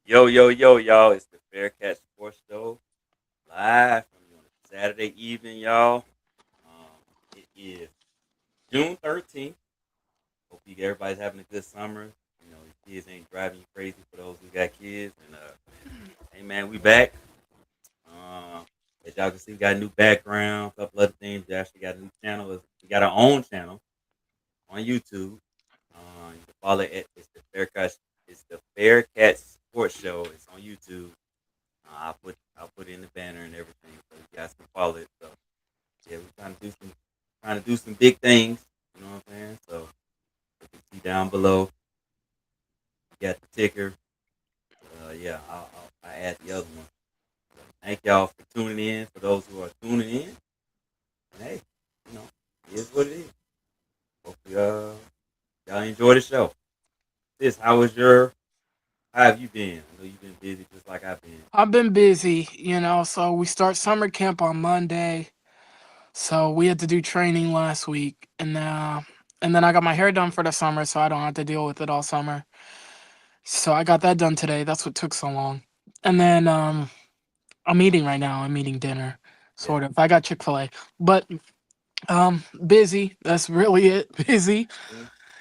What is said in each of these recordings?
Yo, yo, yo, y'all. It's the Bearcat Sports Show live from you on a Saturday evening, y'all. It is June 13th. Hope everybody's having a good summer. Your kids ain't driving you crazy for those who got kids. And hey, man, we back. As y'all can see, we got a new background, a couple other things. We actually got a new channel. We got our own channel on YouTube. You can follow it. It's the Bearcat Sports Show. It's on YouTube. I'll put it in the banner and everything, so you guys can follow it. So yeah, we're trying to do some big things. You know what I'm saying? So you can see down below, you got the ticker. Yeah, I add the other one. So thank y'all for tuning in. For those who are tuning in, and hey, you know, it is what it is. Hopefully, y'all enjoy the show. How have you been? I know you've been busy just like I've been. I've been busy, so we start summer camp on Monday. So we had to do training last week and then I got my hair done for the summer so I don't have to deal with it all summer. So I got that done today. That's what took so long. And then I'm eating right now. I'm eating dinner. Yeah. Sort of. I got Chick-fil-A. But busy. That's really it. Busy,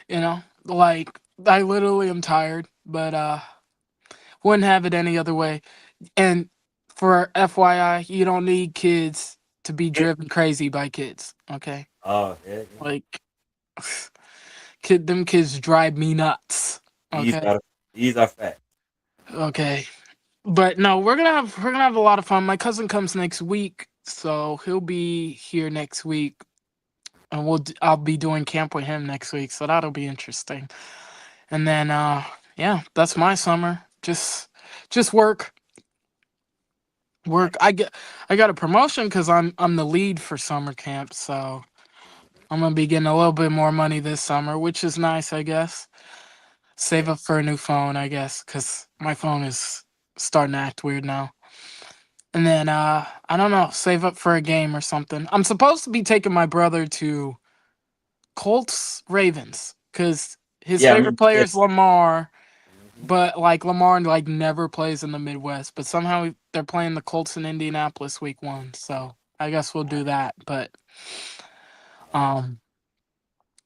Yeah. like I literally am tired, but wouldn't have it any other way. And for FYI, you don't need kids to be driven crazy by kids. Okay, Oh, yeah, yeah. like them kids drive me nuts. These Okay, are these are facts. okay, but no, we're gonna have a lot of fun. My cousin comes next week, so he'll be here next week, and I'll be doing camp with him next week, so that'll be interesting. And then yeah, that's my summer. Just work. I got a promotion because I'm the lead for summer camp, so I'm gonna be getting a little bit more money this summer, which is nice, I guess. Yeah. Save up for a new phone, I guess, because my phone is starting to act weird now. And then I don't know, save up for a game or something. I'm supposed to be taking my brother to Colts Ravens because his Yeah, I favorite remember player that. is Lamar, Mhm. but like Lamar like never plays in the Midwest. But somehow they're playing the Colts in Indianapolis week 1, so I guess we'll do that. But um,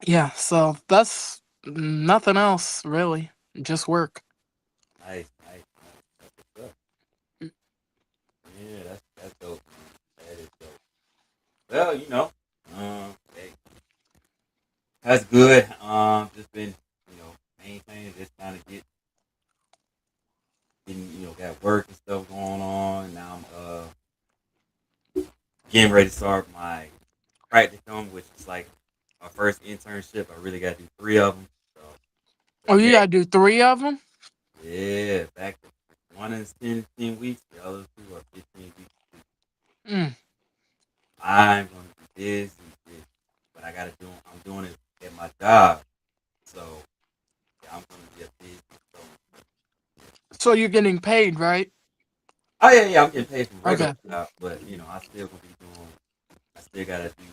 yeah, so that's nothing else really, just work. Nice, nice, nice. That's what's up. Yeah, that's dope, man. That is dope. Well, hey, that's good. Just been, maintaining, just trying to got work and stuff going on. Now I'm getting ready to start my practicum, which is like my first internship. I really got to do three of them. So, Oh, but you yeah, gotta do 3 of them. yeah, back to one is 10 weeks, the other two are 15 weeks. Mm, I'm gonna be busy, but I'm doing it at my job, so yeah, I'm gonna be a busy. So, so you're getting paid, right? oh yeah, yeah, I'm getting paid from regular Okay. job, but I still gonna be doing. I still gotta do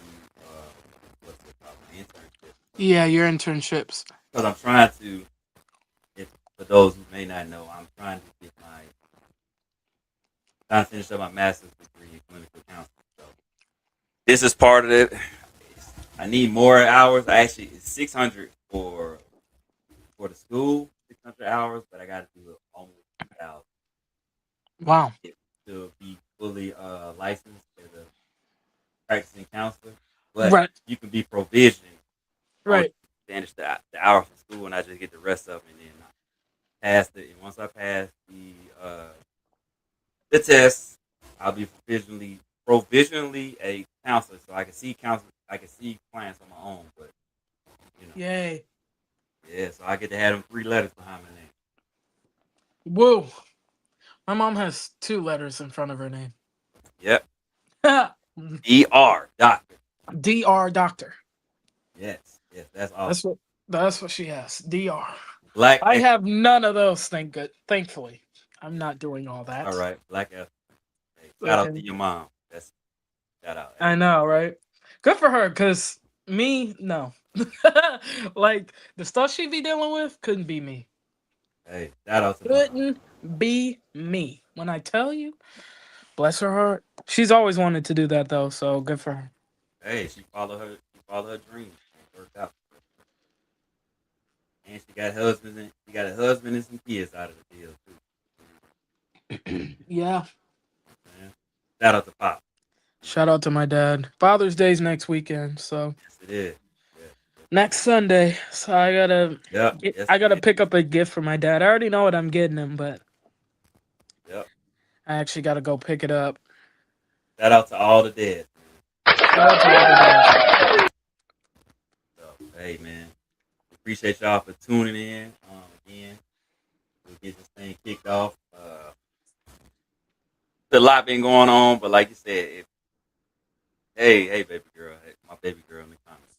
what's it called, my internship. So, Yeah, your internships. because I'm trying to, if for those who may not know, I'm trying to finish up my master's degree in clinical counseling. So this is part of it. I need more hours. I actually it's 600 for the school, 600 hours, but I got to do it almost 2,000 Wow. to be fully licensed as a practicing counselor. But Right. you can be provisioning on Right. finish the hours from school, and I just get the rest of them, and then I pass it. And once I pass the test, I'll be provisionally a counselor, so I can see I can see clients on my own. But you know, Yay. yeah, so I get to have them three letters behind my name. Whoa. My mom has 2 letters in front of her name. Yep, DR doctor. Dr. Doctor. Yes, yes, that's awesome. That's what she has. Dr. Black I X. have none of those. Thankfully, I'm not doing all That's all that. right. Black X. Hey, shout out to Okay. your mom. That's shout out. I Hey, know, right? Good for her, cause me, no. Like the stuff she be dealing with couldn't be me. hey, shout out to my mom. Couldn't. Be me. When I tell you, bless her heart. She's always wanted to do that though, so good for her. Hey, she followed her dreams. It worked out. And she got a husband and some kids out of the deal too. Yeah. Man. Shout out to Pop. Shout out to my dad. Father's Day's next weekend, so Yes, it is. Yeah. next Sunday. So Yep. Yes, I it gotta is. pick up a gift for my dad. I already know what I'm getting him, but Yep. I actually gotta go pick it up. Shout out to all the dead. Shout out to all the dads. So, hey, man. Appreciate y'all for tuning in. Again, we'll get this thing kicked off. There's a lot been going on, but like you said, hey, baby girl, hey, my baby girl in the comments.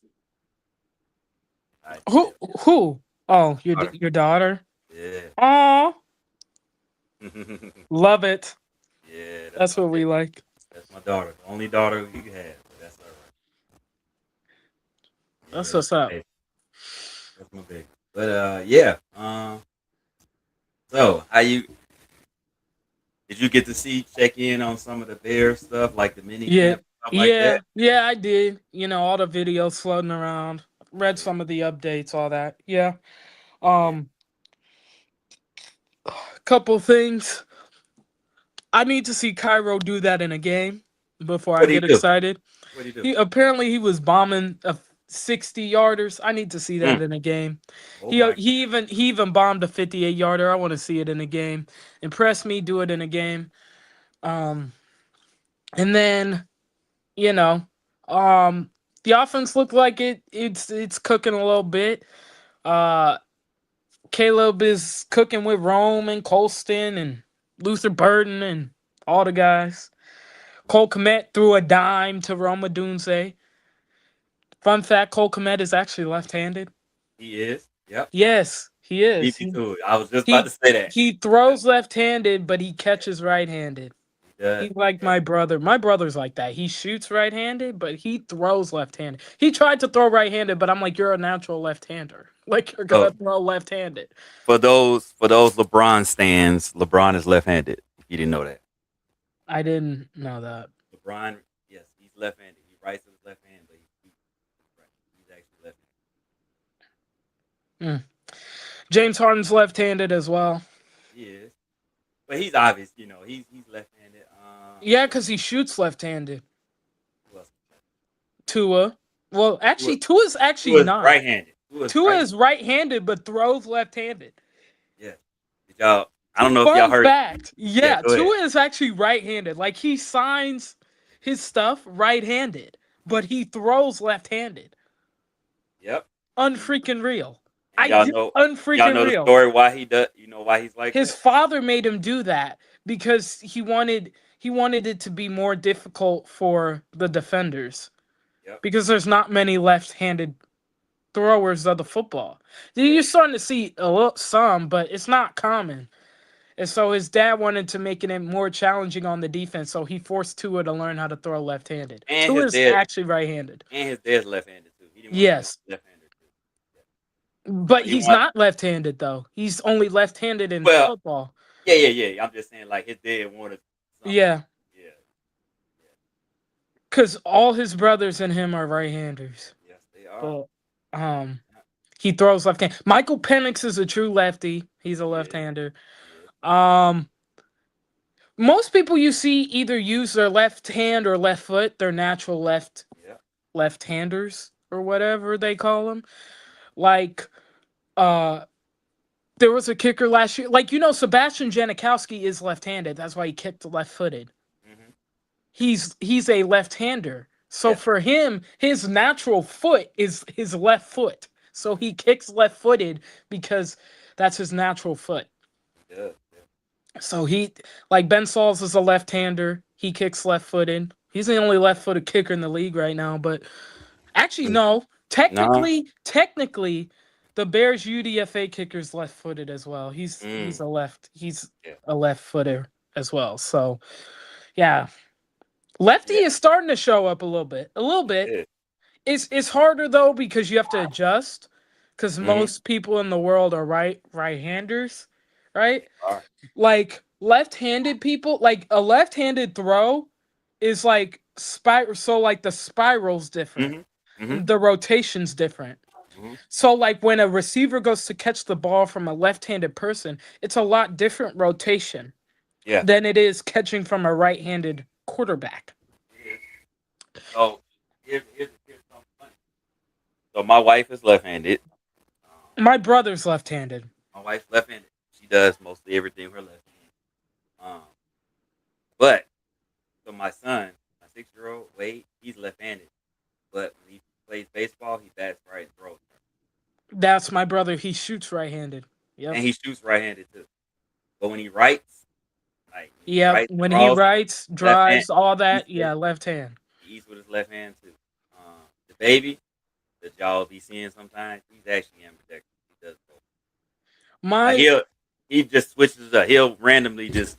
All right, Who who? Oh, daughter. your daughter. Yeah. Aw, love it. Yeah, That's what we like. that's my daughter. The only daughter you have, but that's all right. That's Yeah, what's up. hey, that's my baby. But yeah. So how you did you get to check in on some of the bear stuff, like the mini Yeah, camp stuff like that? yeah. I did. You know, all the videos floating around. Read some of the updates, all that. Yeah. Yeah. Um, couple things. I need to see Cairo do that in a game before I What do you get do? excited. What do you do? He was bombing a 60 yarders. I need to see that Mm. in a game. Oh my. He even bombed a 58 yarder. I want to see it in a game. Impress me, do it in a game. Um, and then you know, um, the offense looked like it's cooking a little bit. Uh, Caleb is cooking with Rome and Colston and Luther Burden and all the guys. Cole Komet threw a dime to Roma Dunze. Fun fact: Cole Komet is actually left-handed. He is. Yep. Yes, he is. Beat me to it. I was just about He to say that. he throws left-handed, but he catches right-handed. He does. He's like my brother. My brother's like that. He shoots right-handed, but he throws left-handed. He tried to throw right-handed, but I'm like, you're a natural left-hander. Like you're Oh, gonna throw left-handed. for those LeBron stands, LeBron is left-handed. If you didn't know that, I didn't know that. LeBron, yes, he's left-handed. He writes with his left hand, but he's actually left-handed. Hmm. James Harden's left-handed as well. He is, but he's obvious. He's left-handed. Yeah, because he shoots left-handed. Who else? Tua. Well, Who, actually, Tua's actually who is not. right-handed? Who is Tua right? is right-handed but throws left-handed. Yeah. Did y'all? I don't know if y'all Fun heard. fact. Yeah, Yeah, go ahead. Tua is actually right-handed. Like he signs his stuff right-handed, but he throws left-handed. Yep. And, Unfreaking real. and y'all Unfreaking know the real. story why he does. You know why he's like His that? father made him do that because he wanted it to be more difficult for the defenders Yep. because there's not many left-handed throwers of the football. Yeah. You're starting to see a little some, but it's not common. And so his dad wanted to make it more challenging on the defense, so he forced Tua to learn how to throw left-handed. And Tua his is dad. actually right-handed. And his dad's left-handed too. He didn't want to make Yes, him left-handed too. Yeah. but But he he's want not left-handed though. He's only left-handed in well, football. yeah. I'm just saying, like his dad wanted something. Yeah, Yeah. because all his brothers and him are right-handers. Yes, they are. But he throws left-hand. Michael Penix is a true lefty. He's a Yeah. left-hander. Yeah. Most people you see either use their left hand or left foot, their natural Yeah. left-handers or whatever they call them. Like uh there was a kicker last year. Like Sebastian Janikowski is left-handed. That's why he kicked left-footed. Mm-hmm. He's a left-hander. So Yeah. for him, his natural foot is his left foot. So he kicks left-footed because that's his natural foot. He does. Yeah. So like Ben Sauls is a left-hander. He kicks left-footed. He's the only left-footed kicker in the league right now. But actually, no. No. Technically, the Bears UDFA kicker's left-footed as well. He's Mm. he's Yeah. a left-footer as well. So yeah, lefty Yeah. is starting to show up a little bit. A little bit. Yeah. It's harder though because you have to adjust. Because Mm-hmm. most people in the world are right-handers. right? Are. Like left-handed people, like a left-handed throw is like spiral. So like the spiral's different, Mhm. Mhm. and the rotation's different. Mhm. So like when a receiver goes to catch the ball from a left-handed person, it's a lot different rotation Yeah. than it is catching from a right-handed quarterback. It is. So here's something funny. So my wife is left-handed. Um, My brother's left-handed. my wife's left-handed. She does mostly everything with her left hand. But so my son, my 6-year-old Wade, he's left-handed. But when he plays baseball, he bats right and throws right. That's my brother. He shoots right-handed. Yep. And he shoots right-handed too. But when he writes, like when he Yep. writes, When he draws, writes, left hand, drives, all he that, eats yeah, left hand. he eats with his left hand too. The baby that y'all be seeing sometimes, he's actually ambidextrous. He does both. Like My he just switches it up. He'll randomly just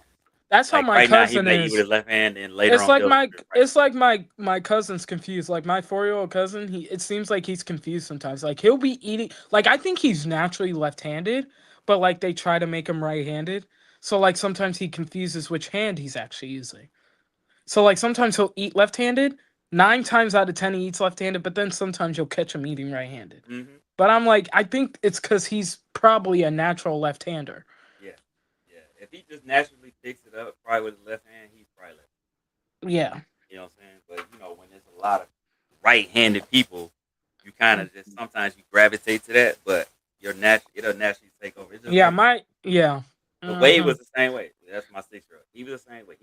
That's how like my right now he cousin may eat with is. his left hand, and later on he'll eat with his right. It's like my cousin's confused. Like my 4-year-old cousin, he it seems like he's confused sometimes. Like he'll be eating like I think he's naturally left-handed, but like they try to make him right-handed. So like sometimes he confuses which hand he's actually using. So like sometimes he'll eat left-handed. 9 times out of 10 he eats left-handed, but then sometimes you'll catch him eating right-handed. Mm-hmm. But I'm like, I think it's because he's probably a natural left-hander. Yeah, yeah. If he just naturally picks it up, probably with his left hand, he's probably left. Yeah. You know what I'm saying? But when there's a lot of right-handed people, you kind of just sometimes you gravitate to that, but it'll naturally take over. It's just Yeah, like my yeah. the Wade Mhm. was the same way. That's my 6-year-old. He was the same way.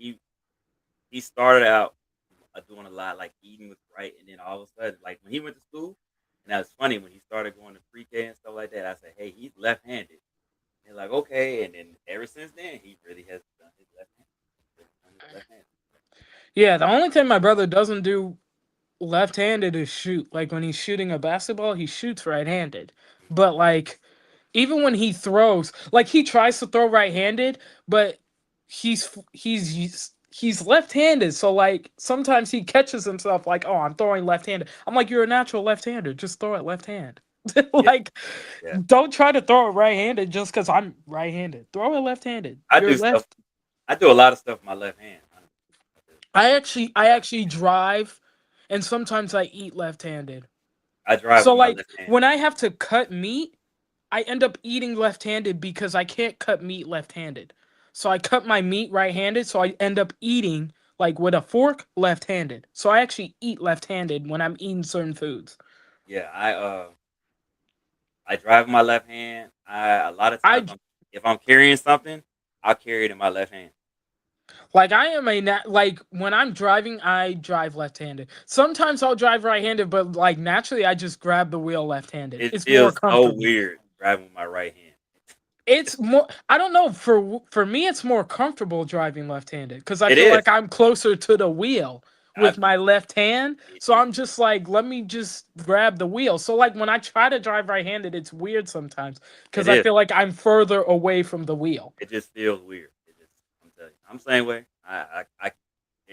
He started out doing a lot like eating with right, and then all of a sudden, like when he went to school, and that was funny when he started going to pre-K and stuff like that. I said, "Hey, he's left-handed." They're like, "Okay," and then ever since then, he really has done his left hand. He's done his left hand. Yeah, the only thing my brother doesn't do left-handed is shoot. Like when he's shooting a basketball, he shoots right-handed. But like even when he throws, like he tries to throw right-handed, but he's left-handed. So like sometimes he catches himself like, "Oh, I'm throwing left-handed." I'm like, "You're a natural left-hander. Just throw it left hand." Yeah, Like yeah. don't try to throw it right-handed just cuz I'm right-handed. Throw it left-handed. I You're do stuff. left. I do a lot of stuff with my left hand. I do. I actually drive and sometimes I eat left-handed. I drive So with my like left hand. when I have to cut meat, I end up eating left-handed because I can't cut meat left-handed. So I cut my meat right-handed, so I end up eating like with a fork left-handed. So I actually eat left-handed when I'm eating certain foods. Yeah, I drive with my left hand. A lot of I times if I'm carrying something, I'll carry it in my left hand. Like I am like when I'm driving, I drive left-handed. Sometimes I'll drive right-handed, but like naturally I just grab the wheel left-handed. It It's more feels so comfortable. weird driving with my right hand. It's more I don't know for me it's more comfortable driving left-handed cuz I It feel like is. I'm closer to the wheel I, with my left hand. it, So it, I'm just like let me just grab the wheel. So like when I try to drive right-handed it's weird sometimes it cuz I is. feel like I'm further away from the wheel. It just feels weird. I'm telling you, I'm the same way.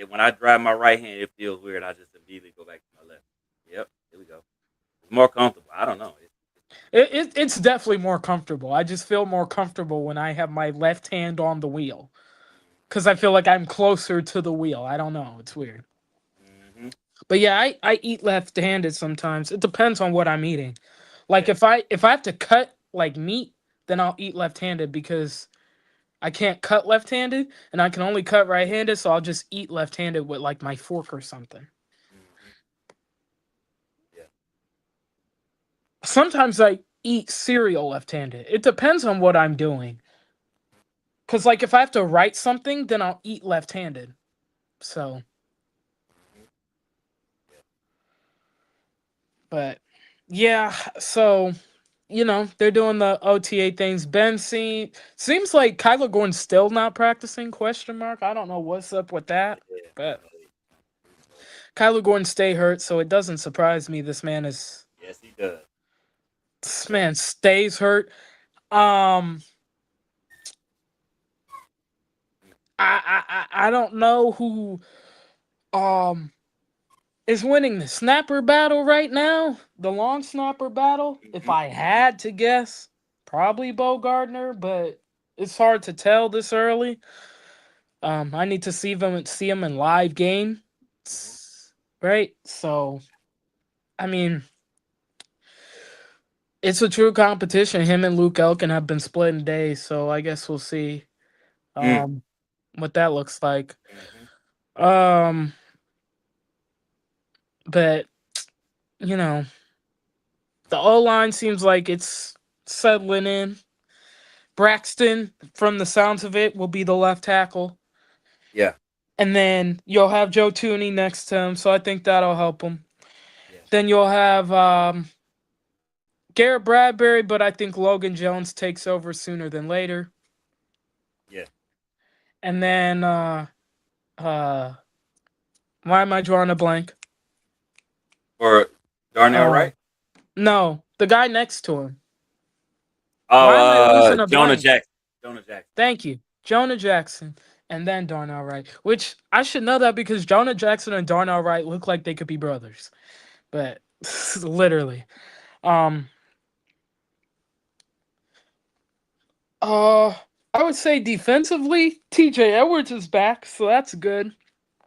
When I drive my right hand, it feels weird. I just immediately go back to my left. Yep, here we go. It's more comfortable. I don't know. It's definitely more comfortable. I just feel more comfortable when I have my left hand on the wheel cuz I feel like I'm closer to the wheel. I don't know, it's weird. Mm-hmm. But yeah, I eat left-handed sometimes. It depends on what I'm eating. Like Yeah, if I have to cut like meat, then I'll eat left-handed because I can't cut left-handed and I can only cut right-handed, so I'll just eat left-handed with like my fork or something. mm-hmm. Yeah, Sometimes I eat cereal left-handed. It depends on what I'm doing. Cuz like if I have to write something, then I'll eat left-handed. So, mm-hmm. Yeah. but yeah, so they're doing the OTA things. Seems like Kyler Gordon's still not practicing, question mark. I don't know what's up with that. Yeah. But He's hurt. Kyler Gordon stay hurt, so it doesn't surprise me Yes, he does. He this does. man stays hurt. Um I don't know who um is winning the snapper battle right now. The long snapper battle. If Mm-hmm. I had to guess, probably Bo Gardner, but it's hard to tell this early. I need to see him in live game, Hmm. right? So I mean, it's a true competition. Him and Luke Elkin have been splitting days, so I guess we'll see Mm. um what that looks like. Hmm. Um, but you know, the O line seems like it's settling in. Braxton, from the sounds of it, will be the left tackle. Yeah. And then you'll have Joe Tooney next to him, so I think that'll help him. Yeah. Then you'll have Garrett Bradbury, but I think Logan Jones takes over sooner than later. Yeah. And then uh why am I drawing a blank? For Darnell Uh Wright. no, the guy next to him. Oh, Why am I losing a Jonah blank? Jackson. Jonah Jackson. Thank you. Jonah Jackson and then Darnell Wright. Which I should know that because Jonah Jackson and Darnell Wright look like they could be brothers. But literally. Um uh I would say defensively, TJ Edwards is back, so that's good.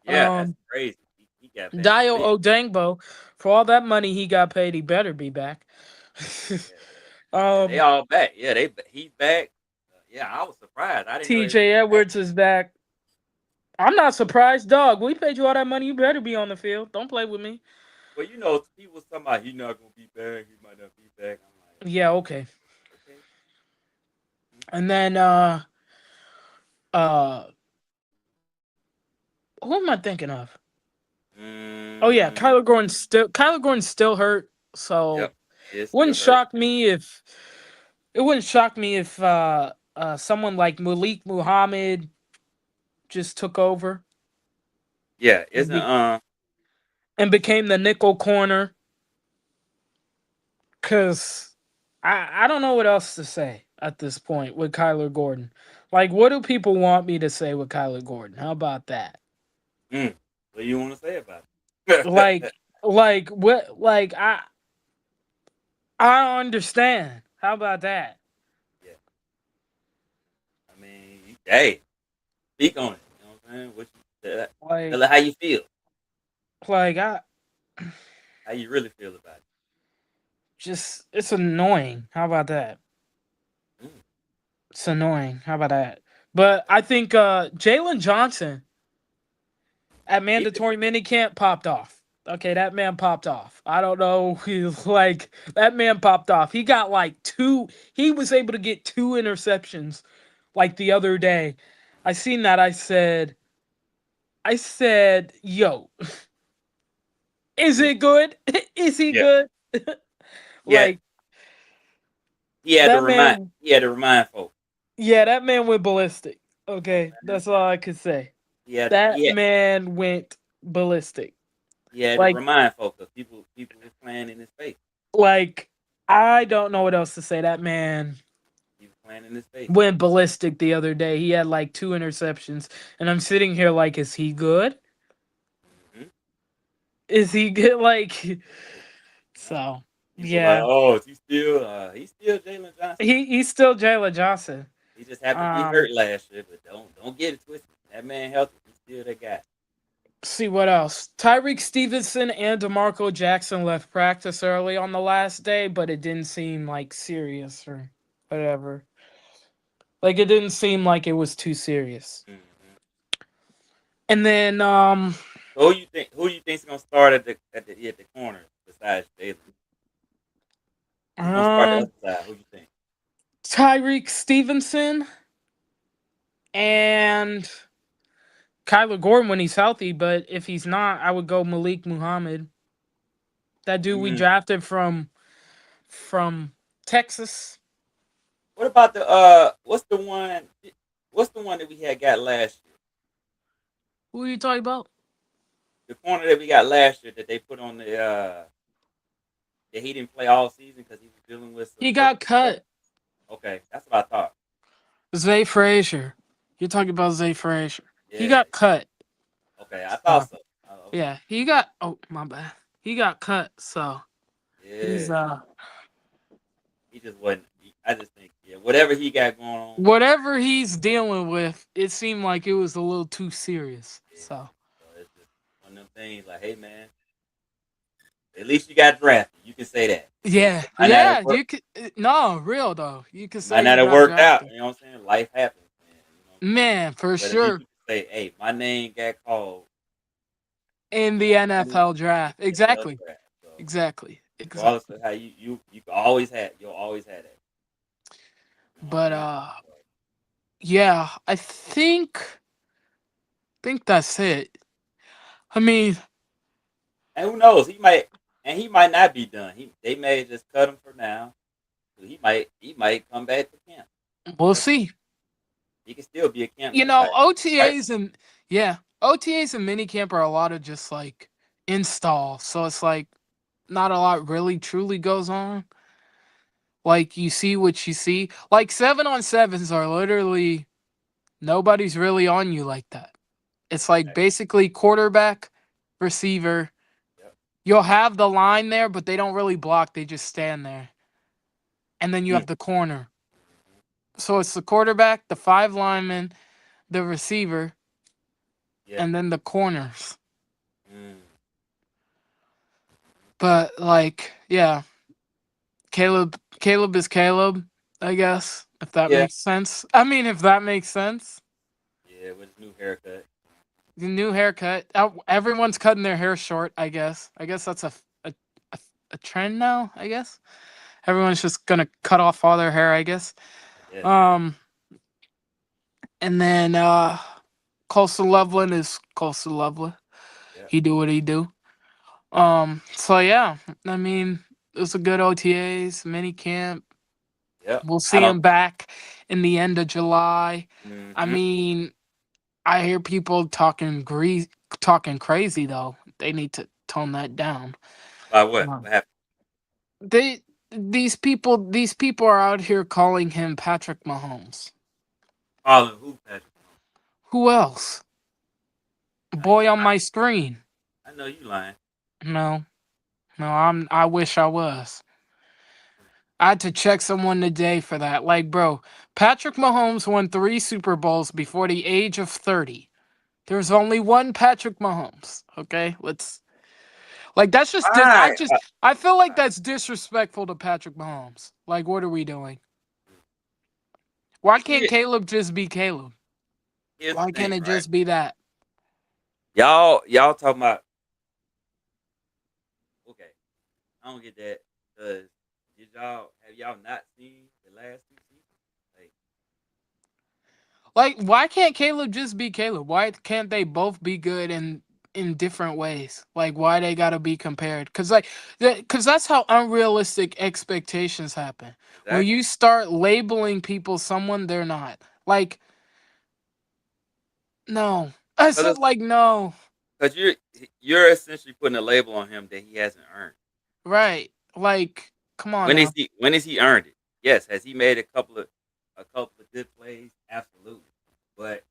Yeah, that's Um crazy. He got back Dio quick. Odangbo, for all that money he got paid, he better be back. Yeah. Yeah, they um all back. Yeah, he's back. Yeah, I was surprised. I didn't know he was TJ back. Edwards is back. I'm not surprised, dog. We paid you all that money. You better be on the field. Don't play with me. Well, you know, he was talking about he not gonna be back. He might not be back. I'm like, Yeah, okay. okay. And then uh who am I thinking of? Oh yeah, Mm, Kyler Gordon's still hurt. So yep, it's wouldn't still hurt. shock me if it wouldn't shock me if someone like Malik Muhammad just took over Yeah, and, isn't and became the nickel corner. Cause I don't know what else to say at this point with Kyler Gordon. Like, what do people want me to say with Kyler Gordon? How about that? what do you want to say about it? Like, like what? Like I don't understand. How about that? Yeah, I mean, hey, speak on it. You know what I'm saying? What you Like, tell it how you feel, like I how you really feel about just it's annoying. How about that? it. It's annoying. How about that? But I think Jalen Johnson at He could, mandatory minicamp popped off. Okay, that man popped off. I don't know. He's like that man popped off. He got like two. He was able to get two interceptions, like the other day. I seen that. I said, yo, is mm, it good? Is he yeah, good? yeah. Like that man. He had to remind folks. Yeah, that man went ballistic. You know Okay, what I'm saying? that's all I could say. He had to, That man went ballistic. he had to Like remind folks because people was playing in his face. like I don't know what else to say. That man He was playing in his face. went ballistic the other day. He had like two interceptions, and I'm sitting here like, is he good? Hmm. Is he good? Like, Yeah. so People like, yeah, oh, is he's still Jalen Johnson. he's still Jalen Johnson. He just happened to get Um, hurt last year, but don't get it twisted. That man healthy. He's still that guy. see what else. Tyreek Stevenson and DeMarco Jackson left practice early on the last day, but it didn't seem like serious or whatever. Like it didn't seem like it was too serious. Hmm. And then So who you think's gonna start at the corner besides Jalen? Who's gonna start the um other side? Who you think? Tyreek Stevenson and Kyler Gordon when he's healthy, but if he's not, I would go Malik Muhammad. That dude we Mm. drafted from Texas. What about the what's the one that we had got last year? Who are you talking about? The corner that we got last year that they put on the that he didn't play all season because he was dealing with some He got personal stuff. cut. Okay, that's what I thought. Zay Frazier. You're talking about Zay Frazier. He Yeah. got cut. Okay, I So, thought so. Oh, okay. yeah, he got oh my bad. He got cut, so he's Yeah. He just wasn't. I just think Yeah, whatever he got going on. Whatever he's dealing with, it seemed like it was a little too serious. Yeah. So So it's just one of them things. Like, hey man, at least you got drafted. You can say that. yeah, It might not have yeah, worked. you could no real though. You could It might say not you have got worked out. drafted, You know what I'm saying? Life happens, man. You know what I'm saying? man, for But at least sure you can say, hey, my name got called in in the the NFL draft. NFL Exactly, draft. So exactly, regardless exactly. of how you can always have you'll always have that. You know what I But mean? So, yeah, I think that's it. I mean, and who knows? He might not be done. They may just cut him for now. So he might come back to camp. we'll Never know. see. He can still be a camp You nigga know, type, right? OTAs and yeah, OTAs and minicamp are a lot of just like install. So it's like not a lot really truly goes on. Like you see what you see. Like 7-on-7s are literally nobody's really on you like that. It's like Right. basically quarterback, receiver. Yep. You'll have the line there, but they don't really block. They just stand there. And then you Mm. have the corner. So it's the quarterback, the five linemen, the receiver, Yeah. and then the corners. Mm. But like, yeah, Caleb is Caleb, I guess, if that Yeah. makes sense. I mean, if that makes sense. Yeah. With his new haircut. The new haircut. Everyone's cutting their hair short, I guess. I guess that's a, a trend now, I guess. Everyone's just gonna cut off all their hair, I guess. I guess. Um and then Coastal Loveland is Coastal Loveland. Yep. He do what he do. So yeah, I mean, it was a good OTAs, mini camp. Yep. We'll I see don't. him back in the end of July. I Mm-hmm. mean, I hear people talking crazy though. They need to tone that down. By what? Um, What happened? they these people are out here calling him Patrick Mahomes. Calling who, Patrick? Who else? Now you Boy on lying. my screen. I know you lying. No, no, I wish I was. I had to check someone today for that. Like, bro, Patrick Mahomes won 3 Super Bowls before the age of 30. There's only one Patrick Mahomes. Okay, let's like that's just Alright. I feel like that's disrespectful to Patrick Mahomes. Like, what are we doing? Why can't Here, Caleb just be Caleb? here's the Why can't thing, it right? just be that? Y'all talking about okay. I don't get that because have y'all not seen the last 2 seasons? Like, why can't Caleb just be Caleb? Why can't they both be good in different ways? Like, why they gotta be compared? Cause that's how unrealistic expectations happen. When Exactly. you start labeling people someone they're not. Like, no. I said Because like no. you're essentially putting a label on him that he hasn't earned. Right. Like, come on When is now. he earned it? Yes. Has he made a couple of good plays? Absolutely. But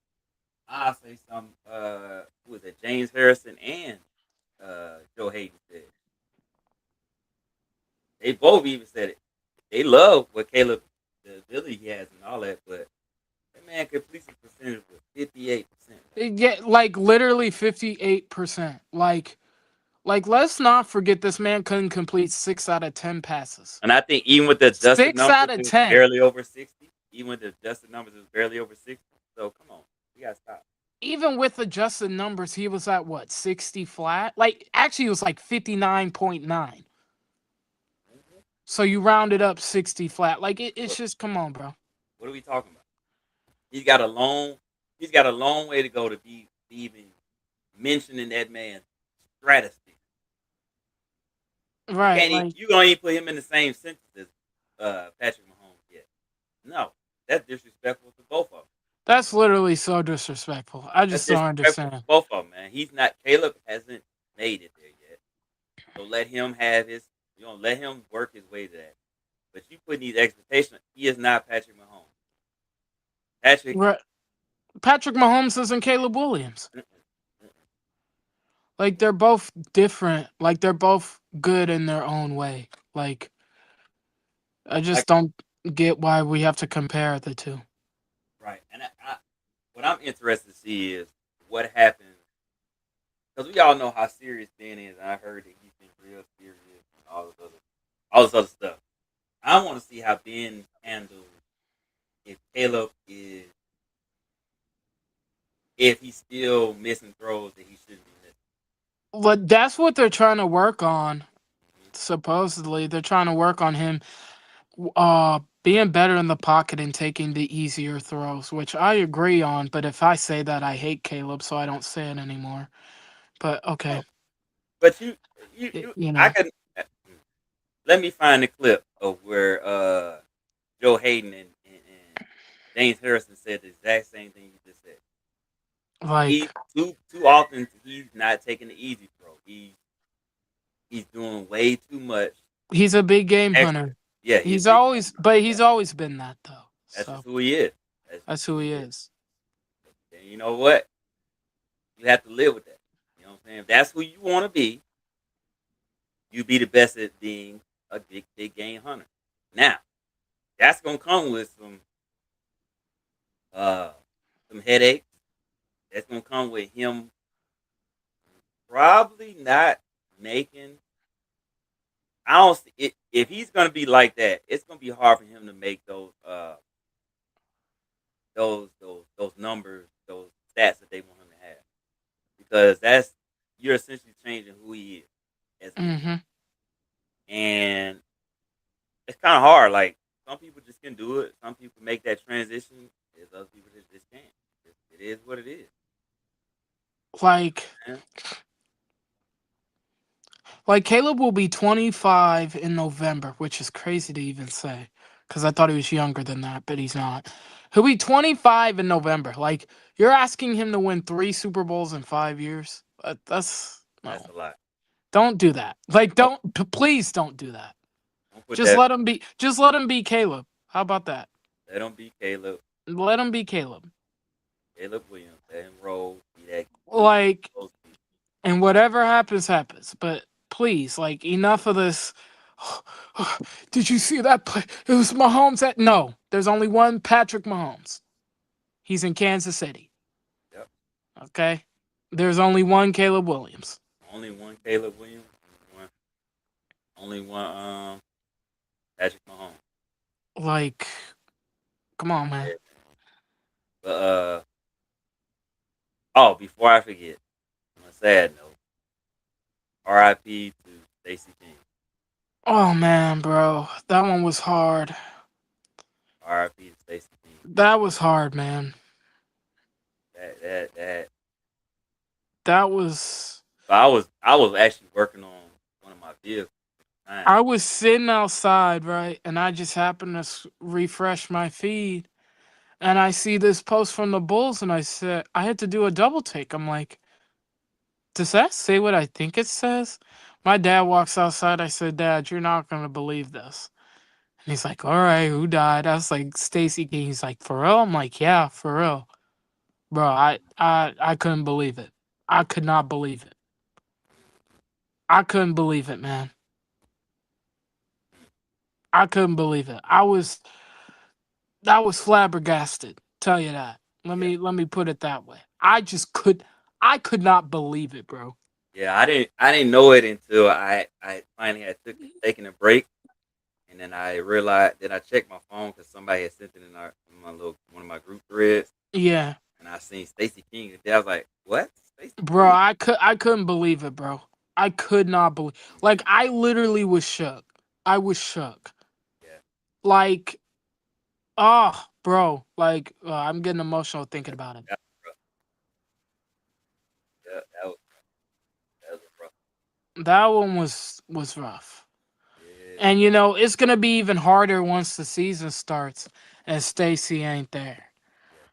I'll say some who was it? James Harrison and Joe Hayden said. They both even said it. They love what Caleb the ability he has and all that, but that man completion percentage was 58%. Yeah, like literally 58%. Like let's not forget this man couldn't complete 6 out of 10 passes. And I think even with the adjusted 6 numbers, out of it was 10. barely over 60. Even with the adjusted numbers, it was barely over 60. So come on, we gotta stop. Even with adjusted numbers, he was at what, 60 flat? Like actually it was like 59.9. Mhm. So you rounded up 60 flat. Like it's What, just come on, bro. what are we talking about? He's got a long, he's got a long way to go to be even mentioning that man's stratosphere. You Right, can't even, like you don't even put him in the same sentence as Patrick Mahomes yet. No, that's disrespectful to both of them. that's literally so disrespectful. I That's just don't disrespectful to understand. both of them, man. He's not Caleb hasn't made it there yet. So let him have his, let him work his way to that. But you putting these expectations, he is not Patrick Mahomes. Patrick, Right. Patrick Mahomes isn't Caleb Williams. mm-mm, mm-mm. Like they're both different. Like they're both good in their own way. Like I Like just don't. get why we have to compare the two. Right. And what I'm interested to see is what happens because we all know how serious Ben is. And I heard that he's been real serious and all this other stuff. I want to see how Ben handles if Caleb is if he's still missing throws that he shouldn't be missing. But that's what they're trying to work on. Mm-hmm. Supposedly, they're trying to work on him being better in the pocket and taking the easier throws, which I agree on. But if I say that, I hate Caleb, so I don't say it anymore. But okay, Oh, but you, you I know, can let me find the clip of where Joe Hayden and James Harrison said the exact same thing you just said. He like too often he's not taking the easy throw. He's doing way too much he's a big game extra. hunter. Yeah, he's He's big. always, but Yeah, he's always been that though. that's just So who he is. That's just that's who who he he is. is. And you know what? You have to live with that. You know what I'm saying? If that's who you want to be, you be the best at being a big game hunter. Now, that's gonna come with uh some headaches. That's gonna come with him probably not making. I don't see it if he's gonna be like that. It's gonna be hard for him to make those numbers, those stats that they want him to have because that's you're essentially changing who he is as a human, Mm-hmm. and it's kind of hard. Like some people just can do it. Some people make that transition. There's other people that just can't. It is what it is. Like Man. Like Caleb will be 25 in November, which is crazy to even say because I thought he was younger than that, but he's not. He'll be 25 in November. Like you're asking him to win 3 Super Bowls in 5 years. That's That's no. a lot. Don't do that. Like Don't, please don't do that. don't put Just that. let him be. Just let him be Caleb. How about that? Let him be Caleb. Let him be Caleb. Caleb Williams. Let him roll. Be that. Be who he's Like, supposed to be. and whatever happens, happens. But please, like, enough of this. Did you see that play? It was Mahomes at no. There's only one Patrick Mahomes. He's in Kansas City. Yep. Okay. There's only one Caleb Williams. Only one Caleb Williams. Only one Patrick Mahomes. Like, come on, man. Yeah. But oh, before I forget, on a sad note, R.I.P. to Stacey King. Oh man, bro. That one was hard. R.I.P. to Stacey King. That was hard, man. That. That was But I was actually working on one of my vehicles at the time. I was sitting outside, right? And I just happened to refresh my feed and I see this post from the Bulls and I said I had to do a double take. I'm like, does that say what I think it says? My dad walks outside. I said, Dad, you're not gonna believe this. And he's like, all right, who died? I was like, Stacey King. He's like, for real? I'm like, yeah, for real. Bro, I couldn't believe it. I could not believe it. I couldn't believe it, man. I couldn't believe it. I was flabbergasted. Tell you that. Yeah. Let me put it that way. I could not believe it, bro. Yeah, I didn't know it until I finally had taken a break, and then I realized that I checked my phone because somebody had sent it in my little one of my group threads, Yeah, and I seen Stacey King, and I was like, "What? Stacey bro. King?" I couldn't believe it, bro. I could not believe. Like I literally was shook. I was shook. Yeah, Like, oh, bro. Like, I'm getting emotional thinking about it. that, that was rough. That one was rough. Yeah, And it's gonna be even harder once the season starts and Stacy ain't there. yeah.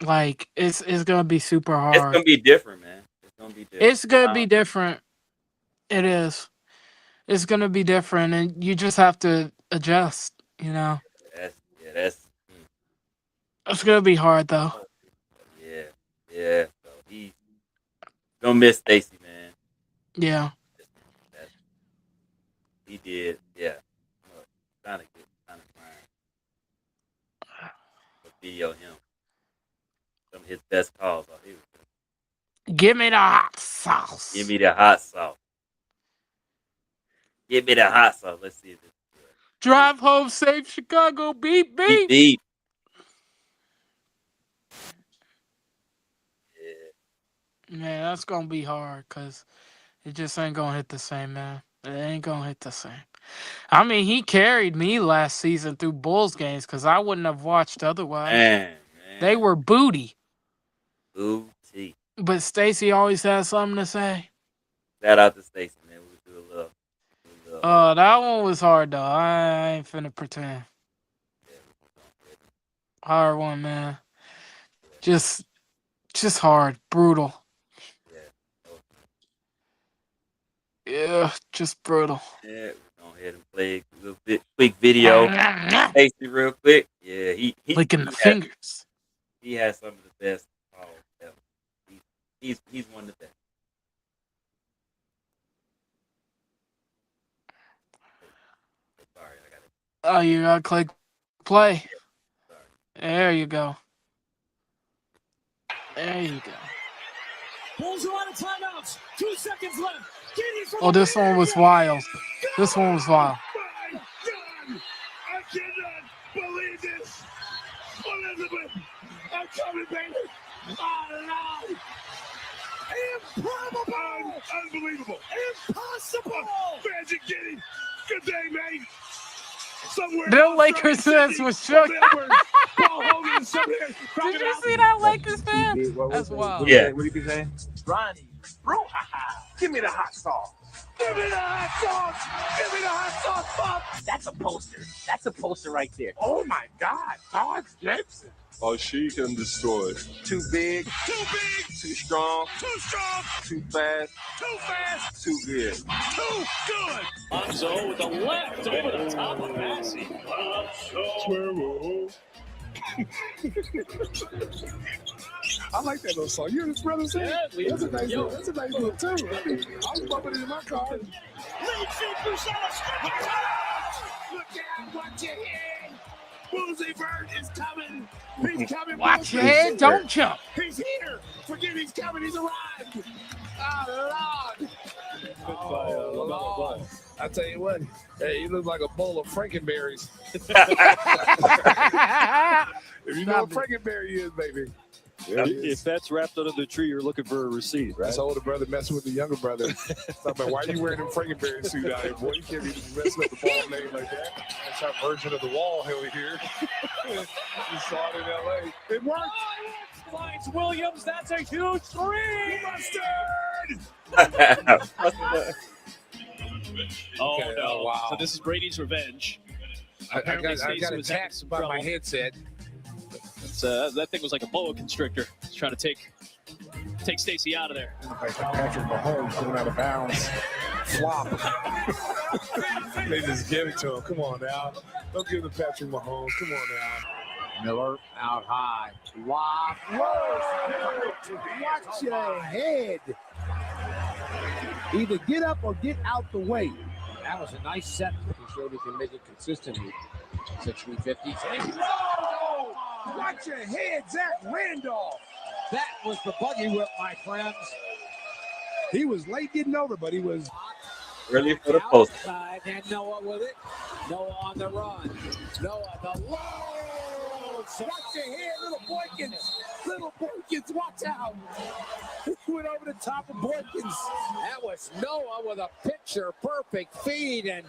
Like it's gonna be super It's hard. gonna be different, man. It's gonna be different. It's gonna be different. It is. It's gonna be different, and you just have to adjust. That's It's gonna be hard though. yeah, yeah. So he gonna miss Stacy, man. Yeah. That's, he did, yeah. Kind of good, kind of crying. video of him. Some of his best calls. Oh, he was good. Give me the hot sauce. Give me the hot sauce. Give me the hot sauce. Let's see if it's good. Drive home safe, Chicago. Beep, Beep, beep. beep. Yeah. Man, that's going to be hard because it just ain't going to hit the same, man. It ain't going to hit the same. I mean, he carried me last season through Bulls games because I wouldn't have watched otherwise. Man. They were booty. Booty. But Stacy always has something to say. Shout out to Stacy, man. We do a little. That one was hard, though. I ain't finna pretend. Hard one, man. Just hard. Brutal. Yeah, just brutal. Yeah, we're going ahead and play a little bit quick video. Stacy, real quick. Yeah, he licking the fingers. He has some of the best calls ever. He's one of the best. Sorry, I got it. Oh, you gotta click play. Sorry. There you go. There you go. Bulls are out of timeouts. 2 seconds left. Oh, this one was wild. This one was wild. My God! I cannot believe this. Elizabeth, I'm coming, baby. Oh, no. Improbable. Unbelievable. Impossible. Magic Kitty. Good day, mate. Somewhere. Bill Lakers fans was shook. Paul Hogan is somewhere. Did you see that Lakers fan? That's wild. Yeah. What did you be saying? Ronnie, give me the hot sauce. Give me the hot sauce. Give me the hot sauce, Bob. That's a poster. That's a poster right there. Oh my God, Todd Gibson. Oh, she can destroy. Too big, too strong, too fast, too good. Too good. Lonzo with the left over the top of Massey. I like that little song. You hear this brother say? Yeah, That's a nice little tune. I mean, I was bumping it in my car. Lead seekers Look out, watch your head. Woozy Bird is coming. He's coming. Watch your head, don't jump. He's here. Forget he's coming. He's arrived. Oh, Lord. Lord. I tell you what, hey, you look like a bowl of Frankenberries. If you know what Frankenberry is, baby. Yeah. If that's wrapped under the tree, you're looking for a receipt, right? That's older brother messing with the younger brother. Talking about, why are you wearing them Frankenberry suit out here, boy? You can't be messing up the ball name like that. That's our version of the wall over here. You saw it in L.A. It worked. finds Williams. That's a huge three. Mustard. Oh Okay, no! oh, wow. So this is Brady's revenge. I Apparently got Stacey a was having text some about my trouble. headset. That thing was like a boa constrictor. It's trying to take Stacey out of there. Like Patrick Mahomes going out of bounds. Flop. They just give it to him. Come on now. Don't give it to Patrick Mahomes. Come on now. Miller out high. Lob. Whoa! Watch your head. Either get up or get out the way. That was a nice set. He showed he can make it consistently. 6-3-50. Watch your head, Zach Randolph. That was the buggy whip, my friends. He was late getting over, but he was. Really for the post. Outside, and Noah with it. Noah on the run. Noah the low. Watch your head, little Boykins. Little Boykins, watch out. He went over the top of Boykins. That was Noah with a picture-perfect feed, and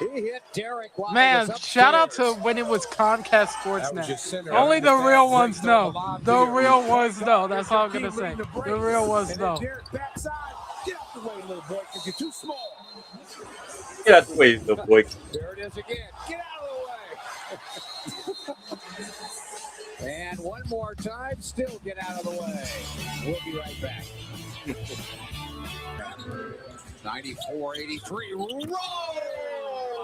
he hit Derek while he Man, was shout out to upstairs. when it was Comcast That was Sportsnet. your center. Only the real ones know. Brings The up a lot real here. ones know. That's all I'm gonna say. The real ones And then know. Derek backside. Get out the way, little Boykins. You're too small. Get out the way, the boy. There it is again. Get out of the way. And one more time, still get out of the way. We'll be right back. 94-83. Roll!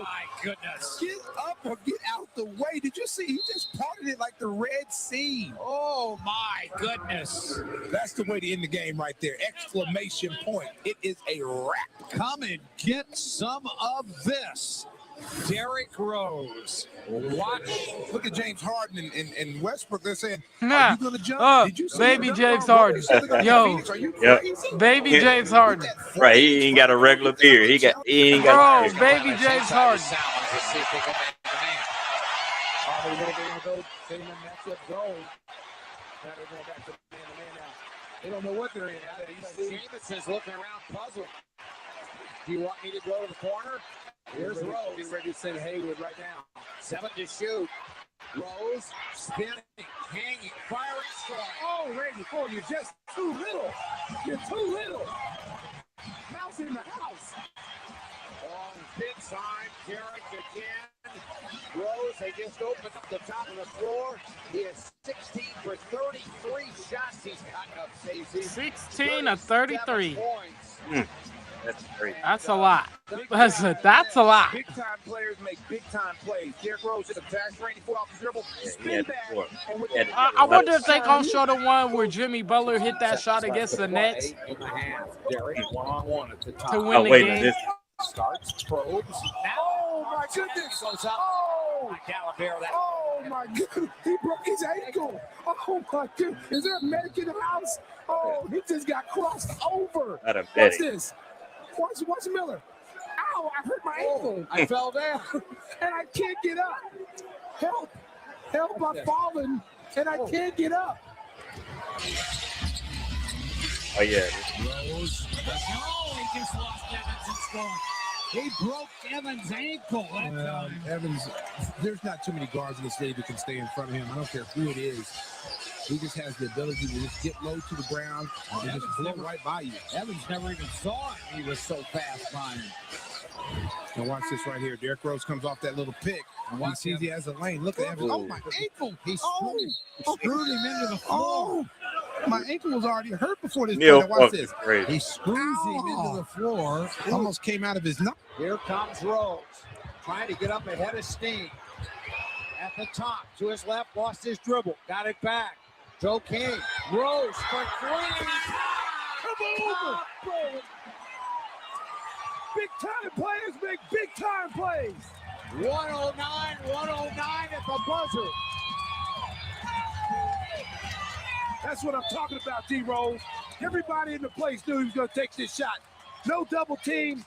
My goodness. Get up or get out the way. Did you see? He just parted it like the Red Sea. Oh, my goodness. That's the way to end the game right there. Exclamation point. It is a wrap. Come and get some of this. Derrick Rose. Watch. Look at James Harden and Westbrook. They're saying, Nah. "Are you gonna jump? Oh, Did you see baby him James dunk on Harden. Brooks the other night in Yo. Phoenix? Are you Yep. crazy? Baby Yeah. James Harden. Right, he ain't got a regular beard. He ain't got. Bro, baby James Harden. Salmons to see if they can make the man. Oh, they're gonna go same matchup zone. Now they're going back to man now. They don't know what they're in. Jameson's looking around puzzled. Do you want me to go to the corner? Here's Get Rose. ready to send Haywood right now. 7 to shoot. Rose spinning, hanging, firing strike. Oh, Randy Ford, you're just too little. You're too little. Mouse in the house. On big time, Derrick again. Rose, they just opened up the top of the floor. He is 16 for 33 shots. He's got up, Stacey. 16 of 33. Points. That's crazy. That's a lot. That's a lot. Big time players make big time plays. Derrick Rose hit a tax 94 off the dribble. He Spin had back. four. And with He had I wonder if they gonna show the one where Jimmy Butler hit that shot against the Nets In the half. Derrick one-on-one at the top. to win Oh the wait, game. this Starts, probes. oh my goodness. Goes up. Oh, Calabert, that oh my goodness. He broke his ankle. Oh my goodness. Is there a medic in the house? Oh, he just got crossed over. not a What's betting. this? Watch Miller. Ow, I hurt my ankle. I fell down. And I can't get up. Help. Help, I've fallen and I can't get up. Oh yeah. Rose. Oh, he just lost Evans's score. He broke Evans' ankle that time. Evans, there's not too many guards in this league that can stay in front of him. I don't care who it is. He just has the ability to just get low to the ground and just blow right by you. Evans never even saw it. He was so fast by him. Now watch this right here. Derrick Rose comes off that little pick. He sees he has a lane. Look at Evans. Oh, my ankle. He screwed him into the floor. Oh, my ankle was already hurt before this. Neil Now watch Falk this. is crazy. He screws him into the floor. Almost came out of his nose. Here comes Rose, trying to get up ahead of Steen. At the top, to his left, lost his dribble, got it back. Joe King, Rose for three. Come over. Big time players make big time plays. 109 at the buzzer. That's what I'm talking about, D-Rose. Everybody in the place knew he was going to take this shot. No double team.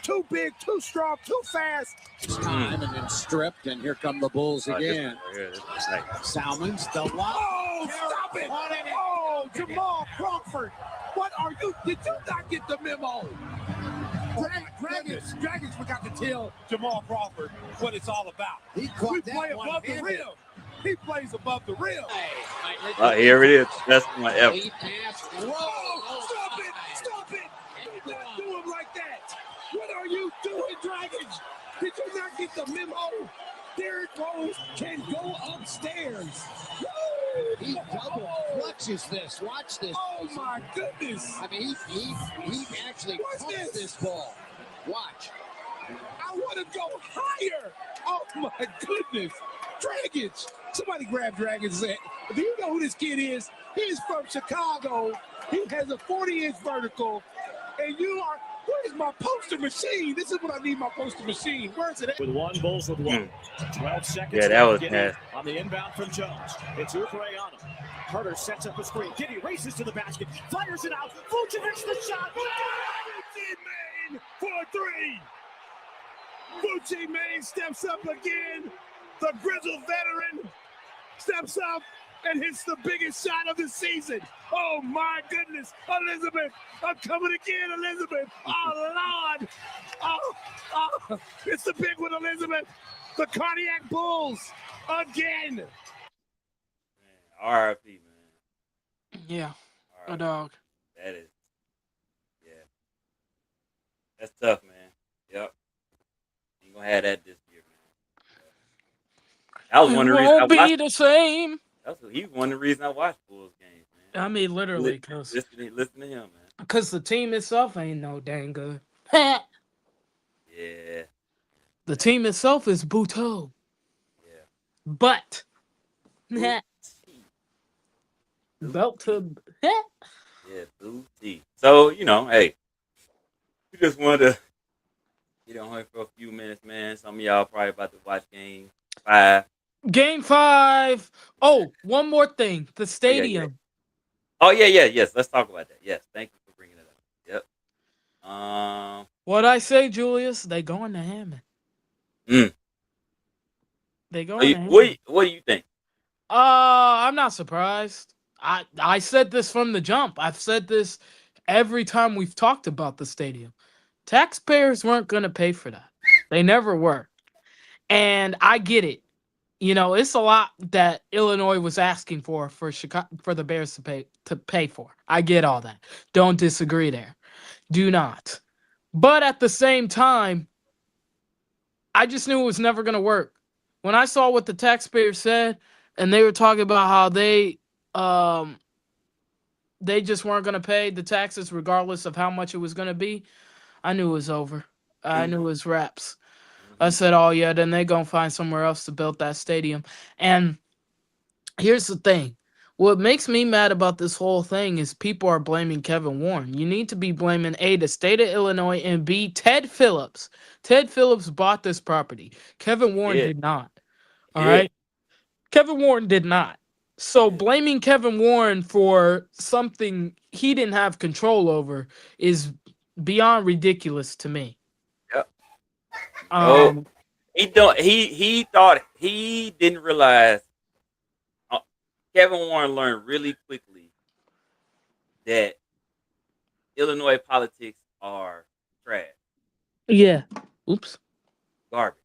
Too big, too strong, too fast. Time and then stripped, and here come the Bulls Oh, this again. one right here, this is nice. Salmons, the lob. Oh, stop it. Oh, Jamal Crawford. What are you? Did you not get the memo? Dragons forgot to tell Jamal Crawford what it's all about. He caught We that play above the one-handed. rim. He plays above the rim. Here it is. Best one ever. Lead pass, Rose. Oh, stop it. Stop it. Do not do him like that. What are you doing, Dragons? Did you not get the memo? Derrick Rose can go upstairs. He double clutches this. Watch this. Oh, my goodness. I mean, he actually What's caught this? this ball. Watch. I want to go higher. Oh, my goodness. Dragons. Somebody grab Dragons. Do you know who this kid is? He's from Chicago. He has a 40-inch vertical. And you are, where's my poster machine? This is what I need, my poster machine. Where's it at? With one, Bulls with one. 12 seconds. Yeah, that was Giddey nasty. on the inbound from Jones. It's Uprayana. Carter sets up a screen. Giddey races to the basket, fires it out. Vucevic the shot. Gucci Mane for three. Gucci Mane steps up again. The grizzled veteran steps up and hits the biggest shot of the season. Oh, my goodness. Elizabeth, I'm coming again, Elizabeth. Oh, Lord. Oh, it's the big one, Elizabeth. The Cardiac Bulls again. Man, RIP, man. Yeah, a RIP. dog. That is, yeah. That's tough, man. Yep. Ain't gonna have that this year, man. That was one of the reasons I Won't be watched. the same. He's one of the reasons I watched Bulls games, man. I mean, literally, because Listen to him, man. the team itself ain't no dang good. Yeah. The team itself is Buto. Yeah. But belt to Yeah, Blue T. So, hey, we just wanted to Get on here for a few minutes, man. Some of y'all probably about to watch Game 5. Game 5. Oh, one more thing. The stadium. Oh, yeah. Yes, let's talk about that. Yes, thank you for bringing it up. Yep. What'd I say, Julius? They going to Hammond. They going to Hammond. What do you think? I'm not surprised. I said this from the jump. I've said this every time we've talked about the stadium. Taxpayers weren't going to pay for that. They never were. And I get it. You know, it's a lot that Illinois was asking for Chicago, for the Bears to pay for. I get all that. Don't disagree there. Do not. But at the same time, I just knew it was never going to work. When I saw what the taxpayers said, and they were talking about how they just weren't going to pay the taxes regardless of how much it was going to be, I knew it was over. I knew it was wraps. I said, oh, yeah, then they're going to find somewhere else to build that stadium. And here's the thing. What makes me mad about this whole thing is people are blaming Kevin Warren. You need to be blaming A, the state of Illinois, and B, Ted Phillips. Ted Phillips bought this property. Kevin Warren did not. All right? Kevin Warren did not. So blaming Kevin Warren for something he didn't have control over is beyond ridiculous to me. Yep. He thought he didn't realize. Kevin Warren learned really quickly that Illinois politics are trash. Yeah. Oops. Garbage.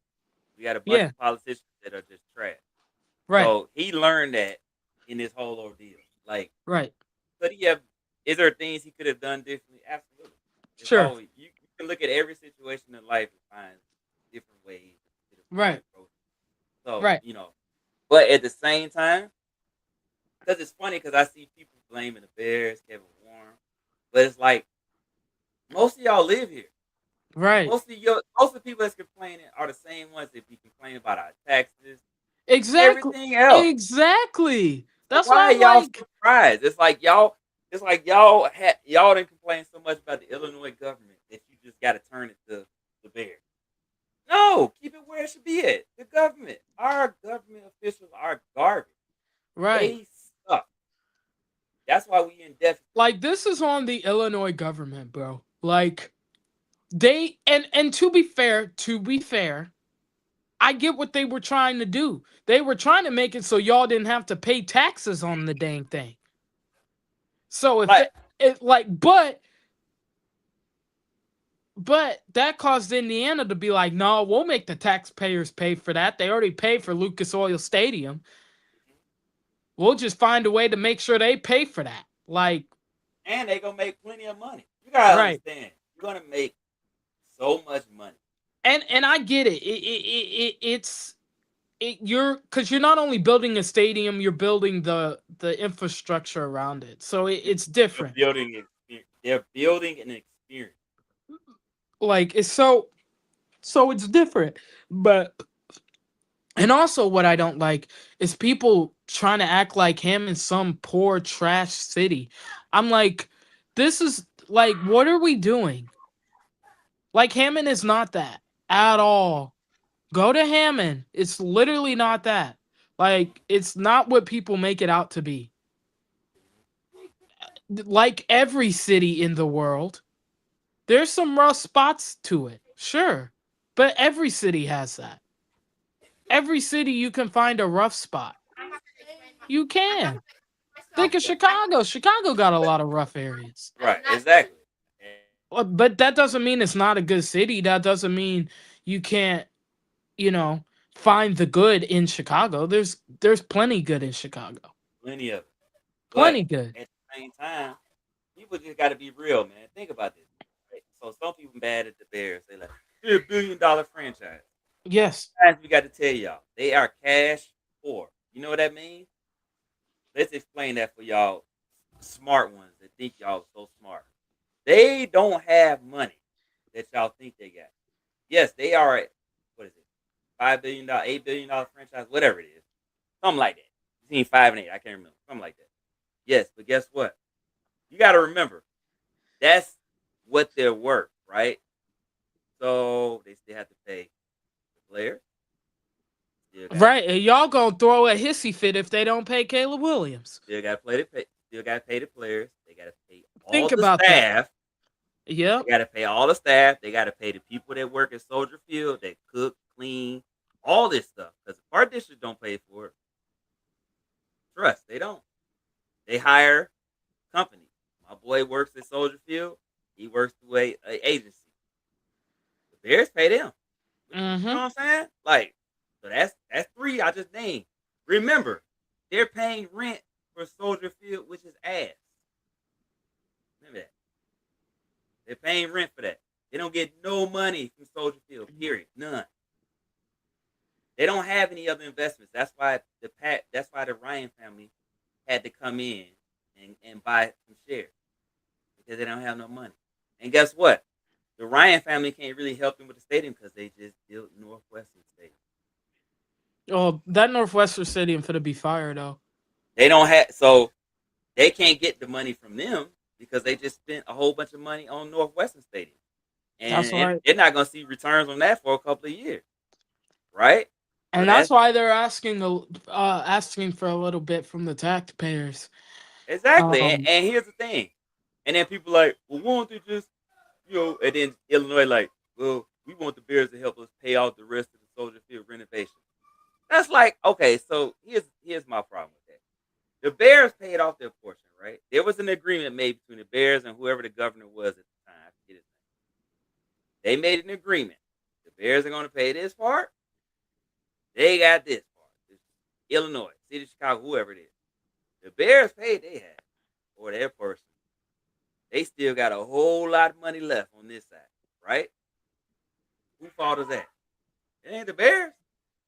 We got a bunch of politicians that are just trash. Right. So he learned that in this whole ordeal. Like, right. Could he have? Is there things he could have done differently? Absolutely. Sure. You can look at every situation in life and find different ways. Right. So, right. You know, but at the same time, because it's funny because I see people blaming the Bears, Kevin Warren, but it's like most of y'all live here. Right. Most of the people that's complaining are the same ones that be complaining about our taxes. Exactly. Everything else. Exactly. That's why y'all like... surprised. It's like y'all didn't complain so much about the Illinois government that you just got to turn it to the Bears. No, keep it where it should be at. The government, our government officials are garbage. Right. They suck. That's why we in deficit. Like, this is on the Illinois government, bro. Like, they and to be fair, I get what they were trying to do. They were trying to make it so y'all didn't have to pay taxes on the dang thing. So if but that caused Indiana to be like, no, we'll make the taxpayers pay for that. They already paid for Lucas Oil Stadium. We'll just find a way to make sure they pay for that. Like, and they gonna make plenty of money. You gotta understand, you're gonna make so much money. And I get it. You're not only building a stadium, you're building the infrastructure around it. So it's different. They're building an experience. Like, it's so it's different. But and also what I don't like is people trying to act like him in some poor trash city. I'm like, this is like, what are we doing? Like, Hammond is not that at all. Go to Hammond. It's literally not that. Like, it's not what people make it out to be. Like every city in the world, there's some rough spots to it. Sure. But every city has that. Every city you can find a rough spot. You can. Think of Chicago. Chicago got a lot of rough areas. Right, exactly. But that doesn't mean it's not a good city. That doesn't mean you can't, find the good in Chicago. There's plenty good in Chicago. Plenty of it. Plenty good. At the same time, people just got to be real, man. Think about this. Right? So some people mad at the Bears. They like, they're $1 billion franchise. Yes. We got to tell y'all, they are cash poor. You know what that means? Let's explain that for y'all smart ones that think y'all so smart. They don't have money that y'all think they got. Yes, they are at, what is it, $5 billion, $8 billion franchise, whatever it is. Something like that. Between 5 and 8, I can't remember. Something like that. Yes, but guess what? You got to remember, that's what they're worth, right? So So they still have to pay the players. Still got Right, and y'all gonna throw a hissy fit if they don't pay Caleb Williams. still got to play still got to pay the players. They got to pay all Think the about that. staff. Yep. They got to pay all the staff. They got to pay the people that work at Soldier Field, that cook, clean, all this stuff. Because our district don't pay for it. Trust, they don't. They hire companies. My boy works at Soldier Field. He works through a agency. The Bears pay them. You know what I'm saying? Like, so that's 3 I just named. Remember, they're paying rent for Soldier Field, which is ass. Remember that. They're paying rent for that. They don't get no money from Soldier Field, period. None. They don't have any other investments. That's why the Ryan family had to come in and buy some shares. Because they don't have no money. And guess what? The Ryan family can't really help them with the stadium because they just built Northwestern Stadium. Oh, that Northwestern Stadium finna be fire though. They don't have, so they can't get the money from them because they just spent a whole bunch of money on Northwestern Stadium. And That's right. they're not going to see returns on that for a couple of years. Right? And that's why they're asking for a little bit from the taxpayers. Exactly. And here's the thing. And then people like, well, won't they just, and then Illinois like, well, we want the Bears to help us pay out the rest of the Soldier Field renovation. That's like, okay, so here's my problem with that. The Bears paid off their portion, right? There was an agreement made between the Bears and whoever the governor was at the time. I forget his name. They made an agreement. The Bears are going to pay this part. They got this part. It's Illinois, City of Chicago, whoever it is. The Bears paid they had or their portion. They still got a whole lot of money left on this side, right? Who fault is that? It ain't the Bears.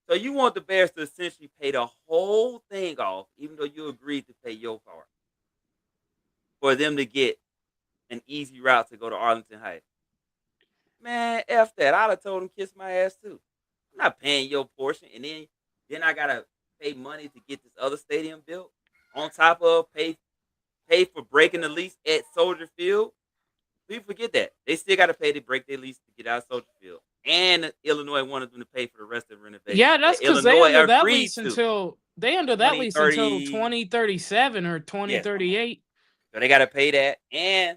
So you want the Bears to essentially pay the whole thing off, even though you agreed to pay your part, for them to get an easy route to go to Arlington Heights. Man, F that. I'd have told them kiss my ass too. I'm not paying your portion, and then I gotta pay money to get this other stadium built. On top of pay for breaking the lease at Soldier Field. People forget that. They still got to pay to break their lease to get out of Soldier Field. And Illinois wanted them to pay for the rest of the renovation. Yeah, that's because they under that lease until 2030. 2037 or 2038. Yes. So they got to pay that. And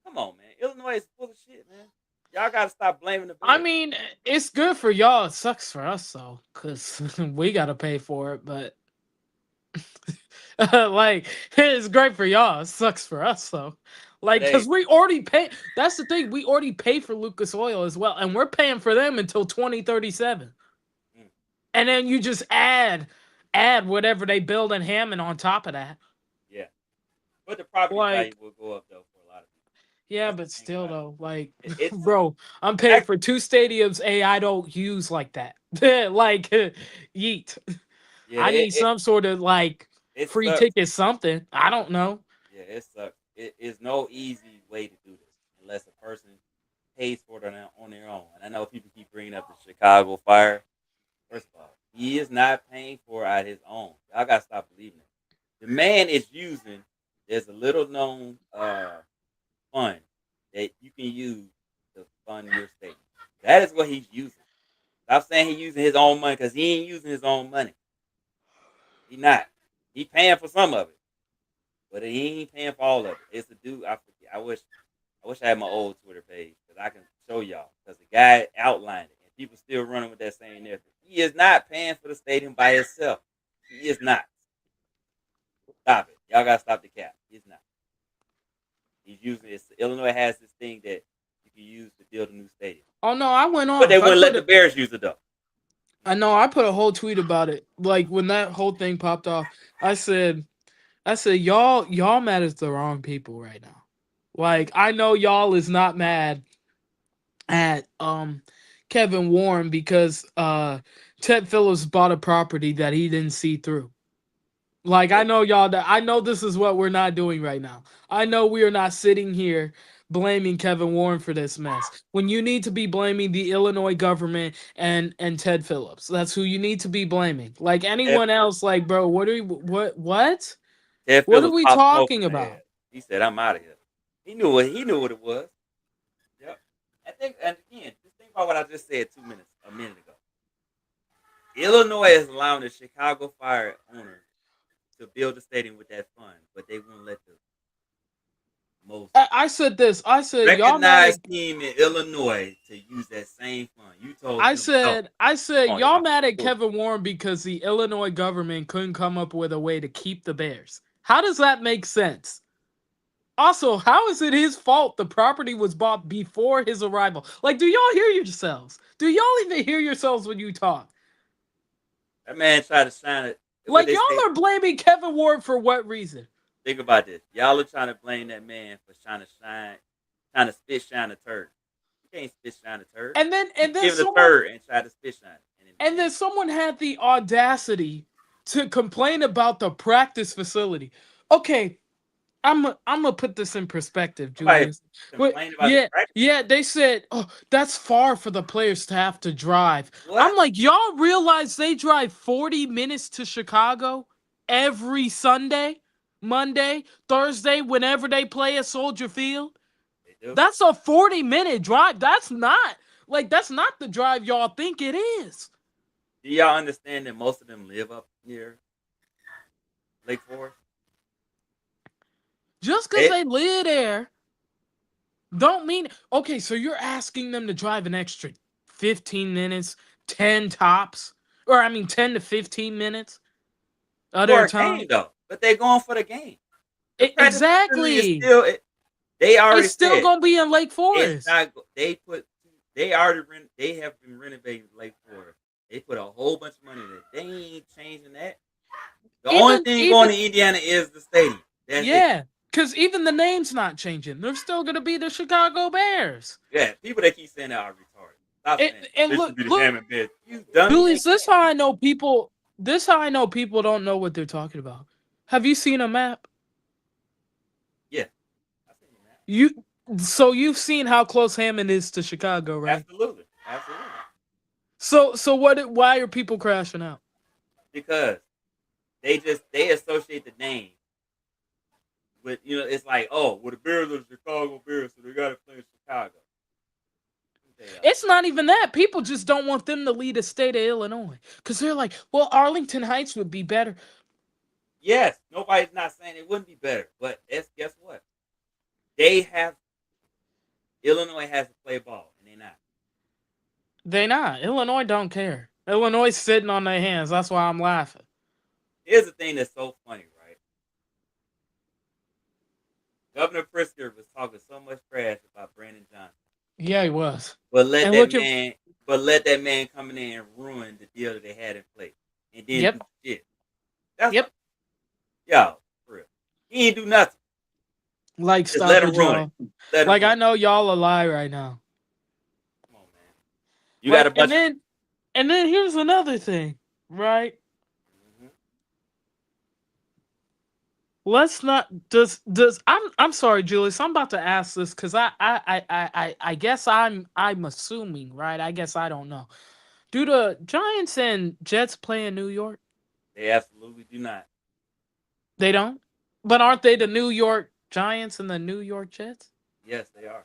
come on, man. Illinois is full of shit, man. Y'all got to stop blaming the Bears. I mean, it's good for y'all. It sucks for us, though, because we got to pay for it. But like, it's great for y'all. It sucks for us, though. Like, because we already pay. That's the thing. We already pay for Lucas Oil as well. And we're paying for them until 2037. And then you just add whatever they build in Hammond on top of that. Yeah. But the property value will go up, though, for a lot of people. Yeah, but still, though, like, bro, I'm paying for 2 stadiums I don't use like that. Like, yeet. Yeah, I need some sort of, like, free ticket something. I don't know. Yeah, it sucks. It is no easy way to do this unless a person pays for it on their own. And I know people keep bringing up the Chicago Fire. First of all, he is not paying for it out his own. Y'all got to stop believing it. The man is using, there's a little known fund that you can use to fund your stadium. That is what he's using. Stop saying he's using his own money because he ain't using his own money. He not. He paying for some of it. But he ain't paying for all of it. It's a dude. I wish I had my old Twitter page because I can show y'all. Because the guy outlined it, and people still running with that same narrative. He is not paying for the stadium by himself. He is not. Stop it. Y'all gotta stop the cap. He's not. He's using it. Illinois has this thing that you can use to build a new stadium. Oh no, I went on. But they wouldn't let the Bears use it though. I know. I put a whole tweet about it. Like when that whole thing popped off, I said, y'all mad at the wrong people right now. Like, I know y'all is not mad at Kevin Warren because Ted Phillips bought a property that he didn't see through. Like, I know this is what we're not doing right now. I know we are not sitting here blaming Kevin Warren for this mess when you need to be blaming the Illinois government and Ted Phillips. That's who you need to be blaming. Like anyone else, like, bro, what? What are we talking about? He said, "I'm out of here." He knew what it was. Yep. And again, just think about what I just said a minute ago. Illinois is allowing the Chicago Fire owner to build a stadium with that fund, but they won't let the most I said this. I said y'all mad recognized at, team in Illinois to use that same fund. You told I them, no. said Oh, y'all yeah. mad at Kevin Warren because the Illinois government couldn't come up with a way to keep the Bears. How does that make sense? Also, how is it his fault the property was bought before his arrival? Like, do y'all hear yourselves? Do y'all even hear yourselves when you talk? That man tried to shine it. Like, y'all are blaming Kevin Warren for what reason? Think about this. Y'all are trying to blame that man for trying to spit shine a turd. You can't spit shine a turd. And then Give it a someone, turd and try to spit shine it. and then someone had the audacity to complain about the practice facility. Okay, I'm gonna put this in perspective, Somebody Julius. complained about Yeah, the practice. yeah, they said, "Oh, that's far for the players to have to drive." What? I'm like, y'all realize they drive 40 minutes to Chicago every Sunday, Monday, Thursday, whenever they play at Soldier Field? They do. That's a 40-minute drive. That's not the drive y'all think it is. Do y'all understand that most of them live up near Lake Forest? Just because they live there don't mean okay, so you're asking them to drive an extra 15 minutes, 10 tops, or I mean 10 to 15 minutes of For their a time. game, though. But they going for the game. The practice facility is Exactly. still, they already It's still said gonna be in Lake it's Forest. not. They have been renovating Lake Forest. They put a whole bunch of money in it. They ain't changing that. The only thing going to Indiana is the stadium. That's it. Yeah, because even the name's not changing. They're still gonna be the Chicago Bears. Yeah, people that keep saying that are retarded. Stop saying And this look, should be the look, Hammond Bears. You dummy. Julius, this how I know people. This how I know people don't know what they're talking about. Have you seen a map? Yeah. I've seen that. You've seen how close Hammond is to Chicago, right? Absolutely. So why are people crashing out? Because they associate the name with, it's like, oh, well, the Bears are the Chicago Bears, so they got to play in Chicago. It's not even that. People just don't want them to lead the state of Illinois because they're like, well, Arlington Heights would be better. Yes, nobody's not saying it wouldn't be better, but guess what? Illinois has to play ball, and they're not. They not. Illinois don't care. Illinois is sitting on their hands. That's why I'm laughing. Here's the thing that's so funny, right? Governor Pritzker was talking so much trash about Brandon Johnson. Yeah, he was. But let that man come in there and ruin the deal that they had in place. And then do shit. Yo, for real. He ain't do nothing. Like, Just stop let it, him ruin y'all. it. Like, I know y'all a lie right now. Come on, man. You got a bunch and then here's another thing, right? Let's not I'm sorry, Julius. I'm about to ask this because I guess I'm assuming, right? I guess I don't know. Do the Giants and Jets play in New York? They absolutely do not. They don't? But aren't they the New York Giants and the New York Jets? Yes, they are.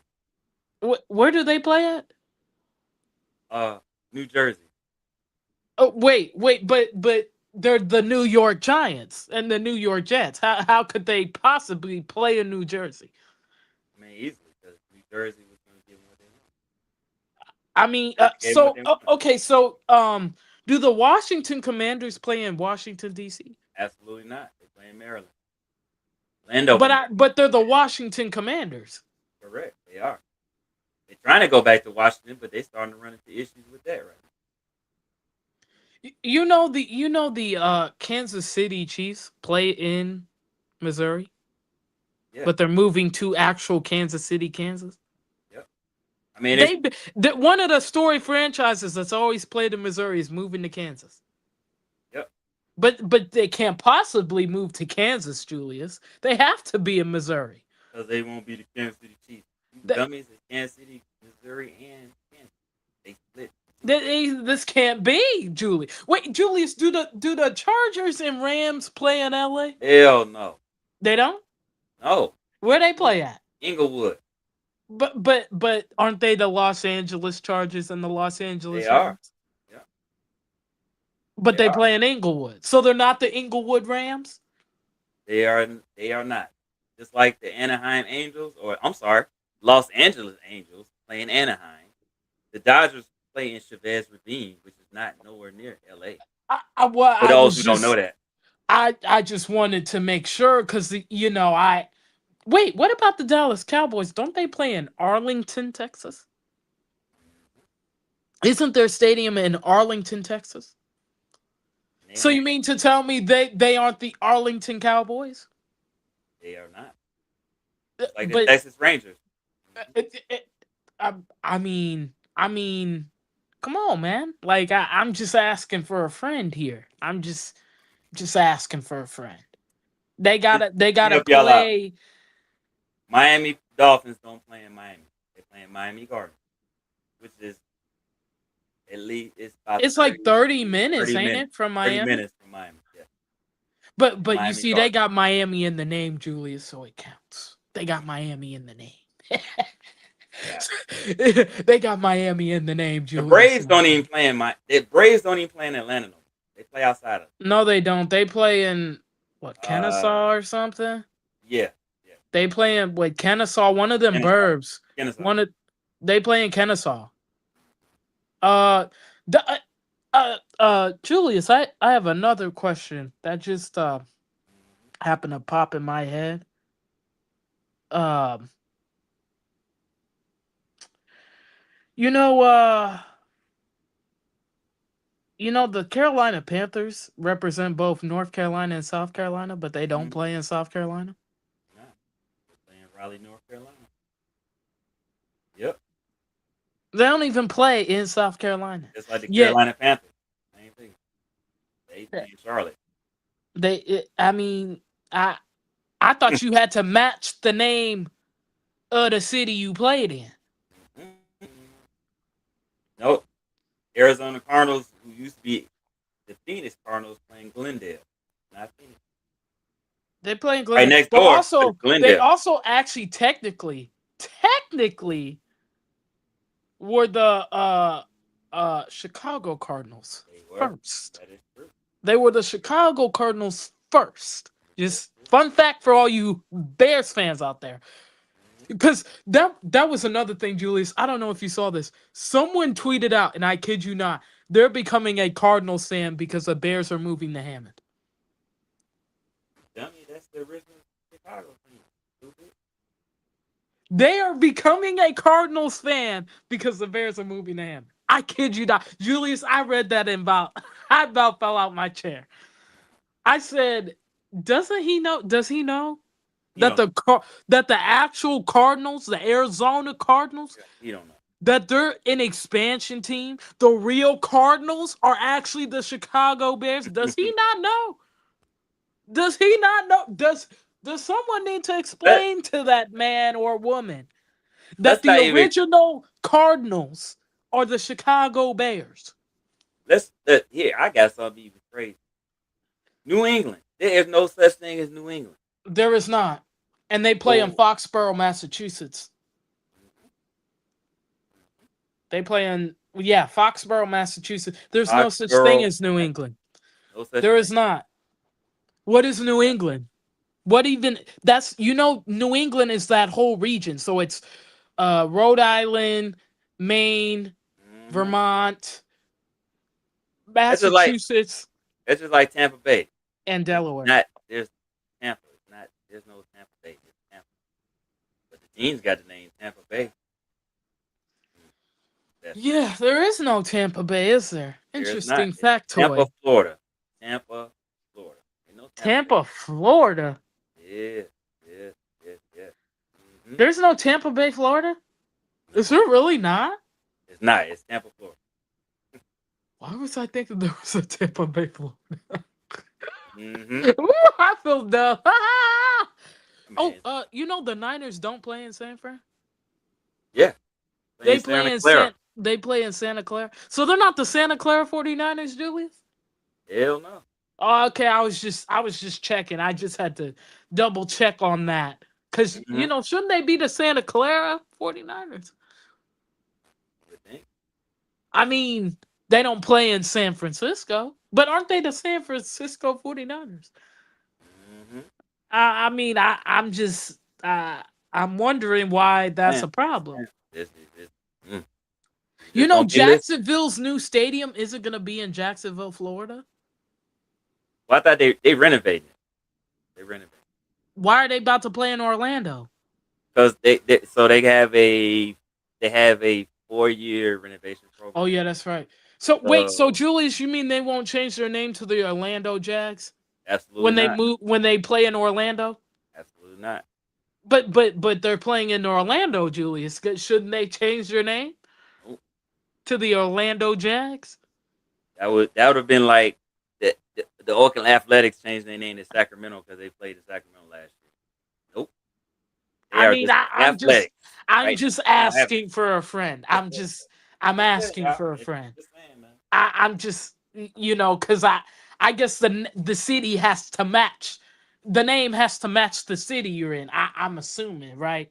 Where do they play at? New Jersey. Oh, wait, but they're the New York Giants and the New York Jets. How could they possibly play in New Jersey? I mean, easily, because New Jersey was going to give them what they want. I mean, do the Washington Commanders play in Washington, D.C.? Absolutely not. They play in Maryland. Landover. But they're the Washington Commanders. Correct, they are. They're trying to go back to Washington, but they're starting to run into issues with that right now. You know the Kansas City Chiefs play in Missouri, but they're moving to actual Kansas City, Kansas. Yep. I mean, one of the story franchises that's always played in Missouri is moving to Kansas. Yep. But they can't possibly move to Kansas, Julius. They have to be in Missouri. Because they won't be the Kansas City Chiefs. Dummies in Kansas City, Missouri, and Kansas. They split. This can't be, Julius. Wait, Julius, do the Chargers and Rams play in LA? Hell no. They don't? No. Where they play at? Inglewood. But aren't they the Los Angeles Chargers and the Los Angeles They are. Rams? Yeah. But They they are. play in Inglewood, so they're not the Inglewood Rams. They are not. Just like the Anaheim Angels, or I'm sorry, Los Angeles Angels play in Anaheim. The Dodgers play in Chavez Ravine, which is not nowhere near LA. Well, For those who don't know that. I just wanted to make sure because wait. What about the Dallas Cowboys? Don't they play in Arlington, Texas? Isn't their stadium in Arlington, Texas? So you mean to tell me they aren't the Arlington Cowboys? They are not. Like the But Texas Rangers. I mean, come on, man. Like I'm just asking for a friend here. I'm just asking for a friend. They gotta help y'all out. play. Miami Dolphins don't play in Miami. They play in Miami Gardens, which is at least It's like 30 minutes, 30 ain't minutes. it, from Miami? 30 minutes from Miami, yeah. But you Miami see, they got Miami in the name, Julius, so it counts. They got Miami in the name. They got Miami in the name, The Julius. Braves don't even play in Braves don't even play in Atlanta. No. They play outside of. No, they don't. They play in Kennesaw or something. Yeah. They play in Kennesaw, one of them burbs. Kennesaw. They play in Kennesaw. Julius, I have another question that just happened to pop in my head. The Carolina Panthers represent both North Carolina and South Carolina, but they don't play in South Carolina. No, they play in Raleigh, North Carolina. Yep. They don't even play in South Carolina. Just like the Carolina Panthers. Same thing. They play in Charlotte. I thought you had to match the name of the city you played in. Nope. Arizona Cardinals, who used to be the Phoenix Cardinals, playing Glendale, not Phoenix. They play in Glendale. Right next but door. Also, Glendale. they also actually technically were the Chicago Cardinals first. That is true. They were the Chicago Cardinals first. Just fun fact for all you Bears fans out there. Because that was another thing, Julius. I don't know if you saw this. Someone tweeted out, and I kid you not, they're becoming a Cardinals fan because the Bears are moving to Hammond. Dummy, that's the original Chicago team. They are becoming a Cardinals fan because the Bears are moving to Hammond. I kid you not. Julius, I read that I about fell out my chair. I said, doesn't he know? Does he know? That the actual Cardinals, the Arizona Cardinals, you don't know that they're an expansion team. The real Cardinals are actually the Chicago Bears. Does he not know? Does he not know? Does someone need to explain to that man or woman that the original Cardinals are the Chicago Bears? Here, I got something even crazy. New England. There is no such thing as New England. There is not. And they play in Foxborough, Massachusetts. They play in, Foxborough, Massachusetts. There's no such thing as New England. There is not. What is New England? What even, New England is that whole region. So it's Rhode Island, Maine, Vermont, Massachusetts. It's just like Tampa Bay. And Delaware. There's Tampa. There's no Tampa Bay. It's Tampa. But the team's got the name Tampa Bay. Yeah, there is no Tampa Bay, is there? Interesting factoid. Tampa, Florida. Tampa, Florida? Yeah. Mm-hmm. There's no Tampa Bay, Florida? Is there really not? It's not. It's Tampa, Florida. Why was I thinking there was a Tampa Bay, Florida? Mm-hmm. Ooh, I feel dumb. The Niners don't play in San Fran? Yeah. They play in Santa Clara. So they're not the Santa Clara 49ers, Julius? Hell no. Oh, okay. I was just checking. I just had to double check on that. Because, Mhm. shouldn't they be the Santa Clara 49ers? You would think. I mean, they don't play in San Francisco, but aren't they the San Francisco 49ers? Mm-hmm. I mean, I'm wondering why that's a problem. This, mm. You just don't be listening. Jacksonville's new stadium isn't going to be in Jacksonville, Florida. Well, I thought they renovated it. They renovated Why are they about to play in Orlando? because they have a 4-year renovation program. Oh yeah, that's right. So wait, so Julius, you mean they won't change their name to the Orlando Jags Absolutely not. when they play in Orlando? Absolutely not. But they're playing in Orlando, Julius. Shouldn't they change their name to the Orlando Jags? That would have been like the Oakland Athletics changed their name to Sacramento because they played in Sacramento last year. Nope. I'm just asking for a friend. I'm asking for a friend. Just saying, man. I'm just because I guess the city has to match. The name has to match the city you're in. I'm assuming, right?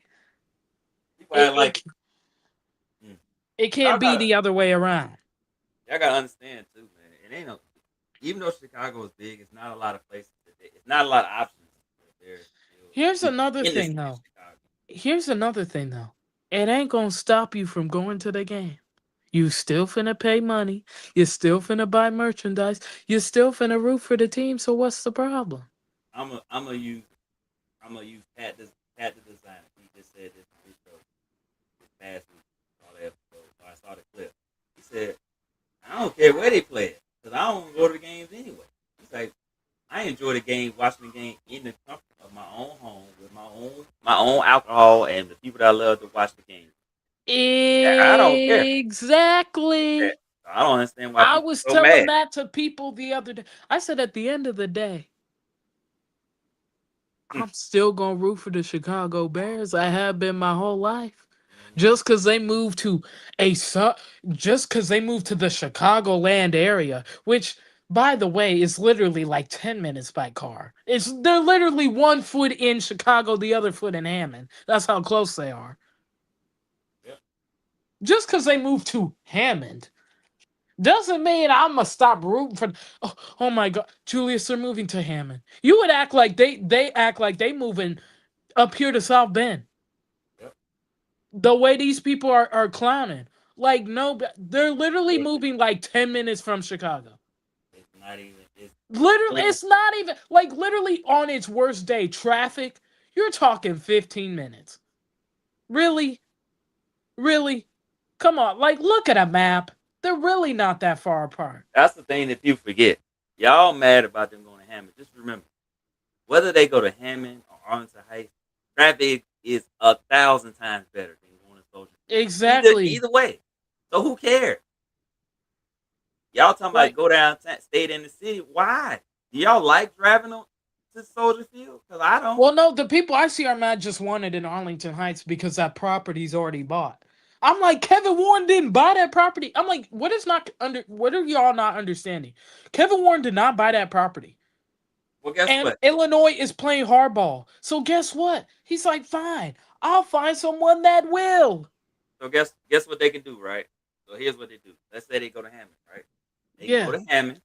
It can't be the other way around. Y'all gotta understand too, man. It ain't even though Chicago is big, it's not a lot of places. It's not a lot of options. Here's another thing, though. It ain't gonna stop you from going to the game. You still finna pay money. You still finna buy merchandise. You still finna root for the team. So what's the problem? I'm gonna use Pat the designer. He just said this in his show this past week. I saw the clip. He said, "I don't care where they play it, because I don't go to the games anyway." He's like, "I enjoy the game, watching the game in the comfort of my own home with my own alcohol and the people that I love to watch the game." I don't care. Exactly. Yeah. I don't understand why I was so telling mad. that to people the other day. I said, at the end of the day, I'm still gonna root for the Chicago Bears. I have been my whole life. Just because they moved to the Chicagoland area, which, by the way, is literally like 10 minutes by car. They're literally 1 foot in Chicago, the other foot in Hammond. That's how close they are. Yep. Just because they moved to Hammond doesn't mean I'm gonna stop rooting for. Oh my God, Julius, they're moving to Hammond. You would act like they act like they moving up here to South Bend. Yep. The way these people are clowning, like no, they're literally moving like 10 minutes from Chicago. It's not even. It's not even like literally on its worst day, traffic. You're talking 15 minutes. Really? Come on, like look at a map. They're really not that far apart. That's the thing that people forget. Y'all mad about them going to Hammond. Just remember, whether they go to Hammond or Arlington Heights, traffic is 1,000 times better than going to Soldier Field. Exactly. Either way. So who cares? Y'all talking about go downtown, stay in the city. Why? Do y'all like driving to Soldier Field? Because I don't. Well, no, the people I see are mad just wanted in Arlington Heights because that property's already bought. I'm like, Kevin Warren didn't buy that property. I'm like, what are y'all not understanding? Kevin Warren did not buy that property. Well, guess what? Illinois is playing hardball. So guess what? He's like, fine, I'll find someone that will. So guess what they can do, right? So here's what they do. Let's say they go to Hammond, right? They go to Hammond,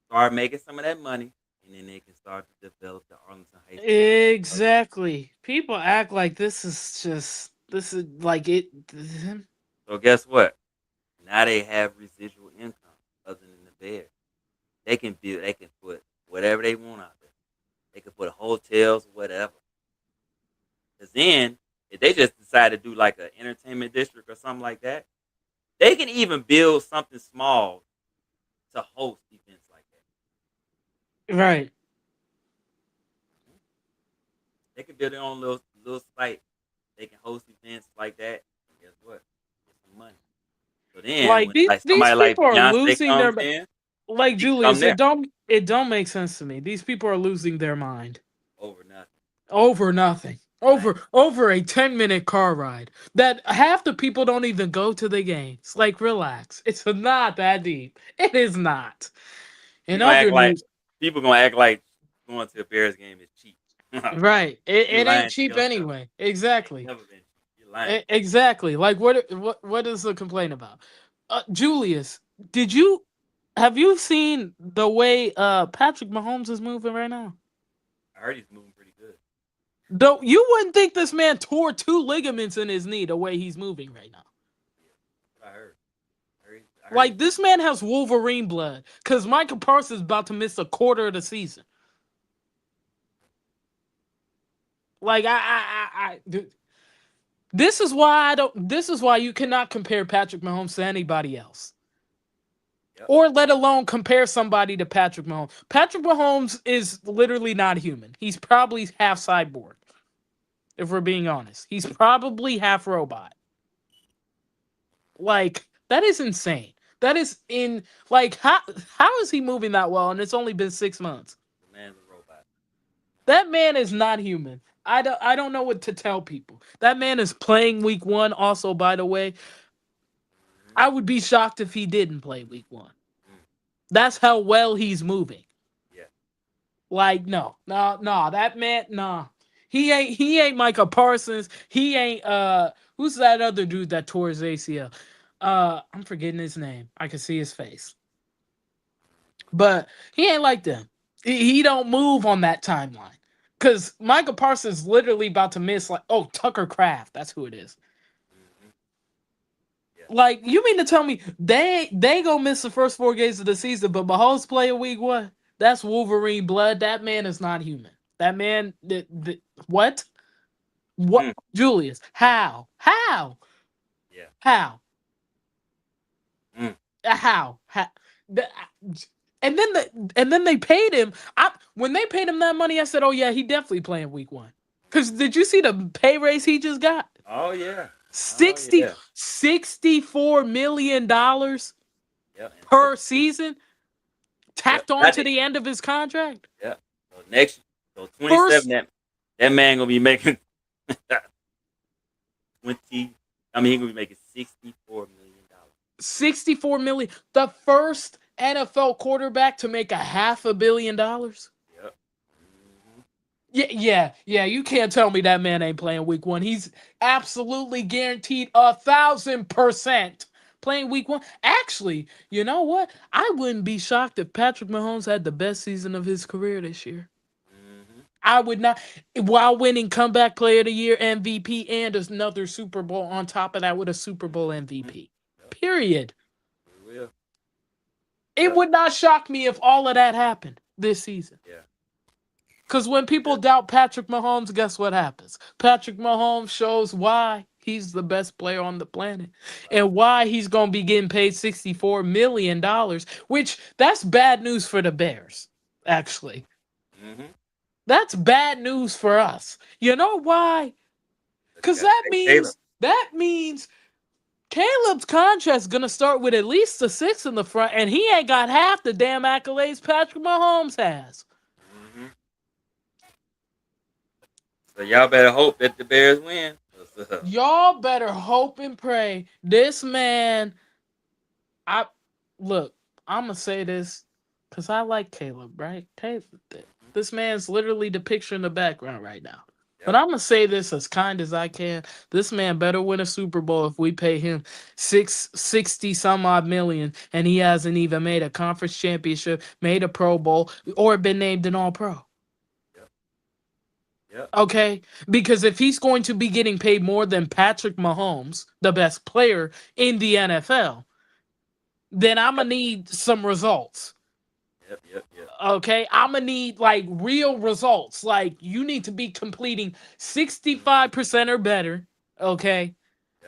start making some of that money, and then they can start to develop the Arlington Heights. Exactly. People act like this is like it. So guess what? Now they have residual income other than the Bears. They can put whatever they want out there. They can put hotels, whatever. Because then, if they just decide to do like an entertainment district or something like that, they can even build something small to host events like that. Right. They can build their own little site. They can host events like that. And guess what? Get some money. So then, these people are losing their mind. Like Julius, it don't make sense to me. These people are losing their mind over nothing. Over a 10-minute car ride that half the people don't even go to the games. Like, relax. It's not that deep. It is not. People gonna act like going to a Bears game is cheap. Right. It You it lying ain't to cheap yourself. anyway. Exactly. Never been. You lying. Exactly. Like what is the complaint about? Julius, have you seen the way Patrick Mahomes is moving right now? I heard he's moving pretty good. Though you wouldn't think this man tore 2 ligaments in his knee the way he's moving right now. That's what I heard. I heard Like this man has Wolverine blood because Michael Parsons is about to miss a quarter of the season. Like dude, this is why I don't. This is why you cannot compare Patrick Mahomes to anybody else, or let alone compare somebody to Patrick Mahomes. Patrick Mahomes is literally not human. He's probably half cyborg. If we're being honest, he's probably half robot. Like that is insane. That is in like how is he moving that well? And it's only been 6 months. The man's a robot. That man is not human. I don't know what to tell people. That man is playing week 1. Also, by the way, I would be shocked if he didn't play week 1. That's how well he's moving. Yeah. Like no, that man, nah. He ain't Micah Parsons. He ain't who's that other dude that tore his ACL? I'm forgetting his name. I can see his face. But he ain't like them. He don't move on that timeline. Because Michael Parsons is literally about to miss Tucker Kraft. That's who it is. Yeah. Like, you mean to tell me they gonna miss the first 4 games of the season, but Mahomes play in week 1? That's Wolverine blood. That man is not human. That man, what? What? Julius, how? Yeah. How? How? And then they paid him. When they paid him that money, I said, "Oh yeah, he definitely playing week 1." Because did you see the pay raise he just got? Oh yeah. $64 million per season, tacked on to the end of his contract. Yeah. So 27. That man gonna be making 20. I mean, he gonna be making $64 million. $64 million. The first NFL quarterback to make $500 million. Yep. Yeah. You can't tell me that man ain't playing week 1. He's absolutely guaranteed 1,000% playing week 1. Actually, you know what? I wouldn't be shocked if Patrick Mahomes had the best season of his career this year. I would not, while winning comeback player of the year, MVP, and another Super Bowl on top of that with a Super Bowl MVP. Period. It would not shock me if all of that happened this season. Yeah. Because when people doubt Patrick Mahomes, guess what happens? Patrick Mahomes shows why he's the best player on the planet and why he's going to be getting paid $64 million, which that's bad news for the Bears, actually. That's bad news for us. You know why? Because that means Caleb's contract's going to start with at least a 6 in the front, and he ain't got half the damn accolades Patrick Mahomes has. So y'all better hope that the Bears win. Y'all better hope and pray. This man, I'm going to say this because I like Caleb, right? This man's literally the picture in the background right now. Yep. But I'm going to say this as kind as I can. This man better win a Super Bowl if we pay him 60 some odd million and he hasn't even made a conference championship, made a Pro Bowl, or been named an All-Pro. Yep. Okay? Because if he's going to be getting paid more than Patrick Mahomes, the best player in the NFL, then I'm going to need some results. Yep. Okay, I'm gonna need real results. Like you need to be completing 65% or better. Okay,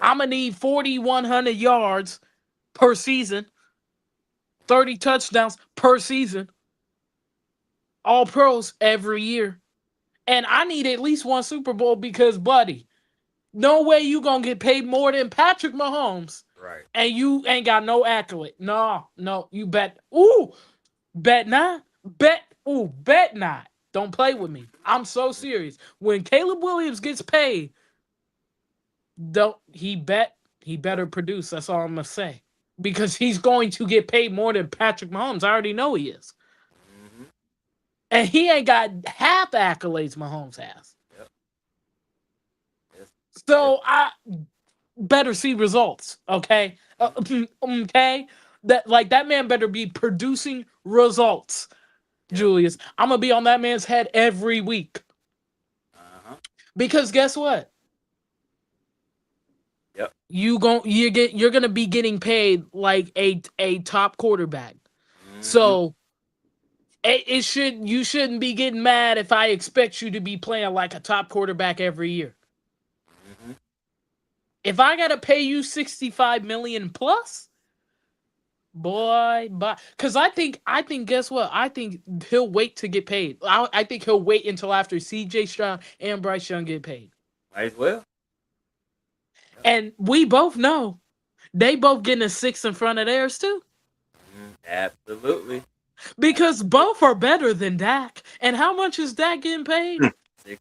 I'm gonna need 4,100 yards per season, 30 touchdowns per season, all pros every year, and I need at least 1 Super Bowl because, buddy, no way you gonna get paid more than Patrick Mahomes, right? And you ain't got no accolade. No, you bet. Ooh. Bet not. Bet not. Don't play with me. I'm so serious. When Caleb Williams gets paid, he better produce. That's all I'm gonna say. Because he's going to get paid more than Patrick Mahomes. I already know he is. And he ain't got half the accolades Mahomes has. Yep. Yes. So I better see results, okay? Okay? That man better be producing results, Yep. Julius. I'm gonna be on that man's head every week. Uh-huh. Because guess what? Yep. You're gonna be getting paid like a top quarterback. Mhm. So you shouldn't be getting mad if I expect you to be playing like a top quarterback every year. Mhm. If I gotta pay you $65 million plus, boy, because I think guess what? I think he'll wait to get paid. I think he'll wait until after CJ Stroud and Bryce Young get paid. Might as well. And we both know they both getting a 6 in front of theirs too. Absolutely. Because both are better than Dak. And how much is Dak getting paid? 60,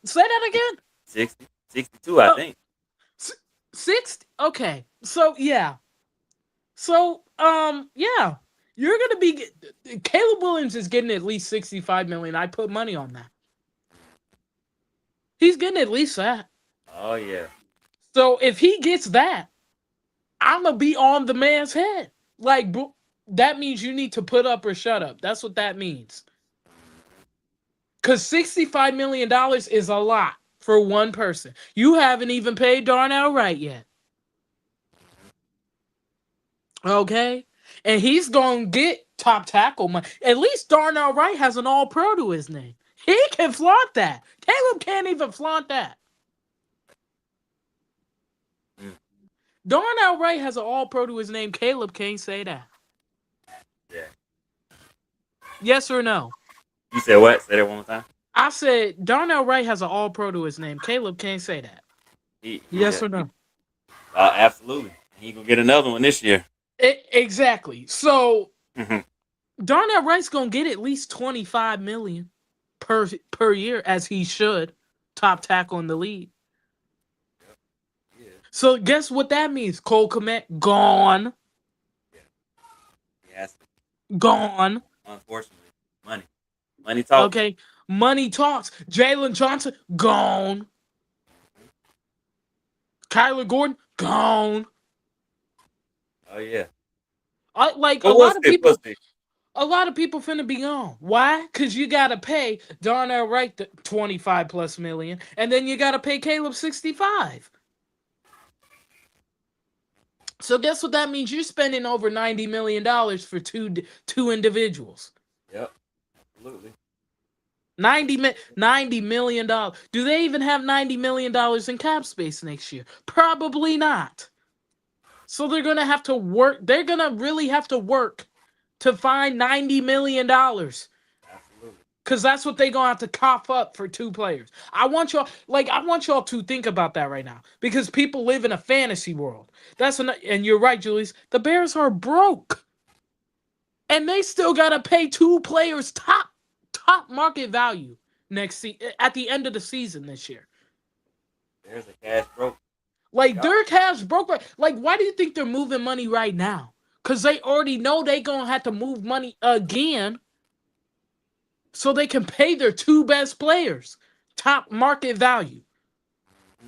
Say that again. 60, 62, I think. 60. Okay. So yeah. So yeah. You're gonna be Caleb Williams is getting at least 65 million. I put money on that. He's getting at least that. Oh yeah. So if he gets that, I'm gonna be on the man's head. Like that means you need to put up or shut up. That's what that means. Because $65 million is a lot for one person. You haven't even paid Darnell Wright yet. Okay? And he's going to get top tackle money. At least Darnell Wright has an all-pro to his name. He can flaunt that. Caleb can't even flaunt that. Darnell Wright has an all-pro to his name. Caleb can't say that. Yeah. Yes or no? You said what? Say that one more time. I said Darnell Wright has an all-pro to his name. Caleb can't say that. Yes or no? Absolutely. He gonna get another one this year. Exactly. So Mhm. Darnell Wright's gonna get at least $25 million per year, as he should. Top tackle in the league. Yeah. So guess what that means? Cole Kmet gone. Yes. Gone. Unfortunately, money talks. Okay. Money talks. Jalen Johnson gone. Kyler Gordon gone. Oh yeah. A But lot of people. we'll see. A lot of people finna be gone. Why? Because you gotta pay Darnell Wright the 25 plus million, and then you gotta pay Caleb 65. So guess what that means? You're spending over $90 million for two individuals. Yep. Absolutely. $90 million. Do they even have $90 million in cap space next year? Probably not. So they're gonna have to work. They're gonna really have to work to find $90 million. Absolutely. Because that's what they're gonna have to cough up for two players. I want y'all to think about that right now. Because people live in a fantasy world. And you're right, Julius. The Bears are broke. And they still gotta pay two players top market value at the end of the season this year. There's a cash broke. Like their cash broke. Like, why do you think they're moving money right now? Because they already know they gonna have to move money again, so they can pay their two best players top market value.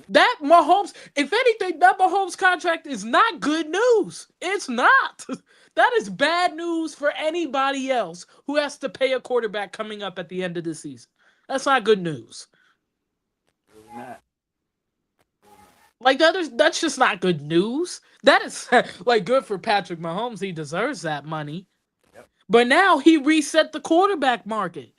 That Mahomes, if anything, that Mahomes contract is not good news. It's not. That is bad news for anybody else who has to pay a quarterback coming up at the end of the season. That's not good news. Really not. Like that's just not good news. That is like good for Patrick Mahomes. He deserves that money. Yep. But now he reset the quarterback market.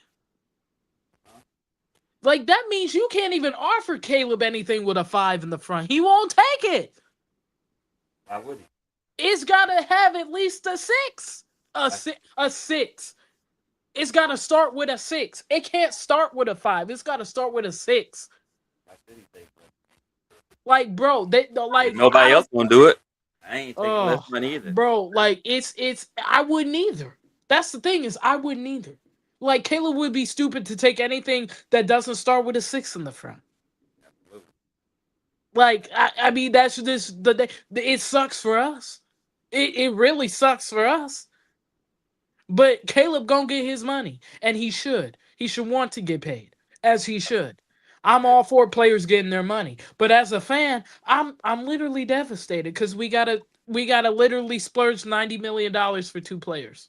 Like that means you can't even offer Caleb anything with a 5 in the front. He won't take it. Why would he? It's gotta have at least a 6. A 6. It's gotta start with a 6. It can't start with a 5. It's gotta start with a 6. Why should he take that? Like, bro, Nobody else gonna do it. I ain't taking less money either. Bro, like it's I wouldn't either. That's the thing is I wouldn't either. Like Caleb would be stupid to take anything that doesn't start with a 6 in the front. Absolutely. Like I mean that's just it sucks for us. It really sucks for us. But Caleb gonna get his money, and he should. He should want to get paid, as he should. I'm all for players getting their money, but as a fan, I'm literally devastated because we gotta literally splurge $90 million for 2 players.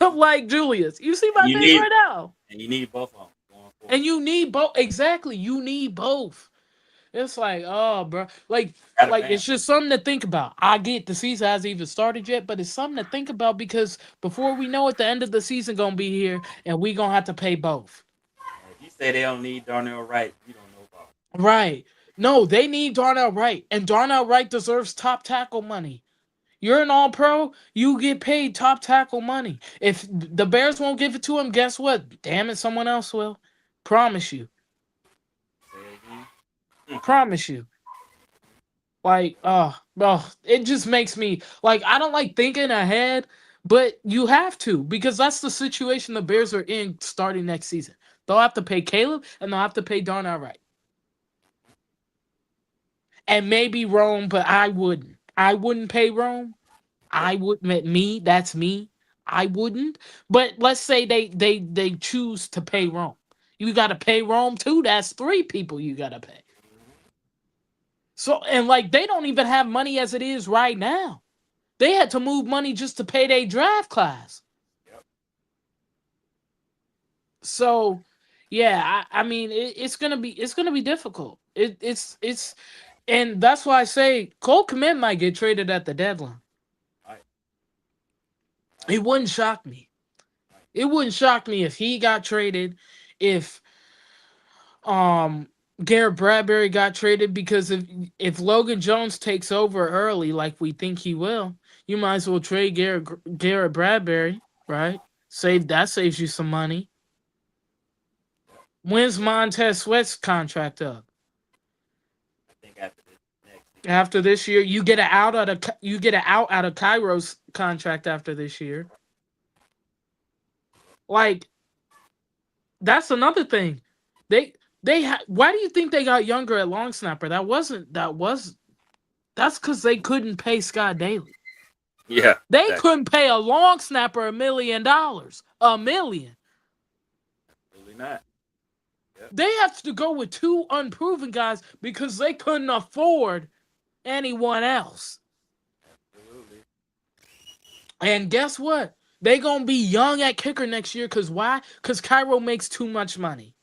Like Julius, you see my You face need- right now, And you need both of them going forward. and you need both. Exactly, you need both. It's like, oh, bro, like it's just something to think about. I get the season hasn't even started yet, but it's something to think about because before we know it, the end of the season gonna be here, and we gonna have to pay both. If you say they don't need Darnell Wright, you don't know about it. Right? No, they need Darnell Wright, and Darnell Wright deserves top tackle money. You're an All-Pro, you get paid top tackle money. If the Bears won't give it to him, guess what? Damn it, someone else will. Promise you. Say it again. Promise you. Like, it just makes me like I don't like thinking ahead, but you have to because that's the situation the Bears are in starting next season. They'll have to pay Caleb and they'll have to pay Darnell Wright. And maybe Rome, but I wouldn't. I wouldn't pay Rome. I wouldn't. Me, that's me. I wouldn't. But let's say they choose to pay Rome. You got to pay Rome too. That's 3 people you got to pay. So, and like, they don't even have money as it is right now. They had to move money just to pay their draft class. Yep. So, yeah, I mean, it's gonna be difficult. It's and that's why I say Cole Kmet might get traded at the deadline. Right. It wouldn't shock me. It wouldn't shock me if he got traded, if Garrett Bradbury got traded, because if Logan Jones takes over early, like we think he will, you might as well trade Garrett Bradbury, right? Saves you some money. When's Montez Sweat's contract up? I think after this next season. After this year, you get an out out of Cairo's contract after this year. Like, that's another thing. Why do you think they got younger at long snapper? That's because they couldn't pay Scott Daly. Yeah. They exactly. couldn't pay a long snapper $1 million. $1 million. Absolutely not. They have to go with 2 unproven guys because they couldn't afford anyone else. Absolutely. And guess what? They gonna be young at kicker next year. Cause why? Cause Cairo makes too much money.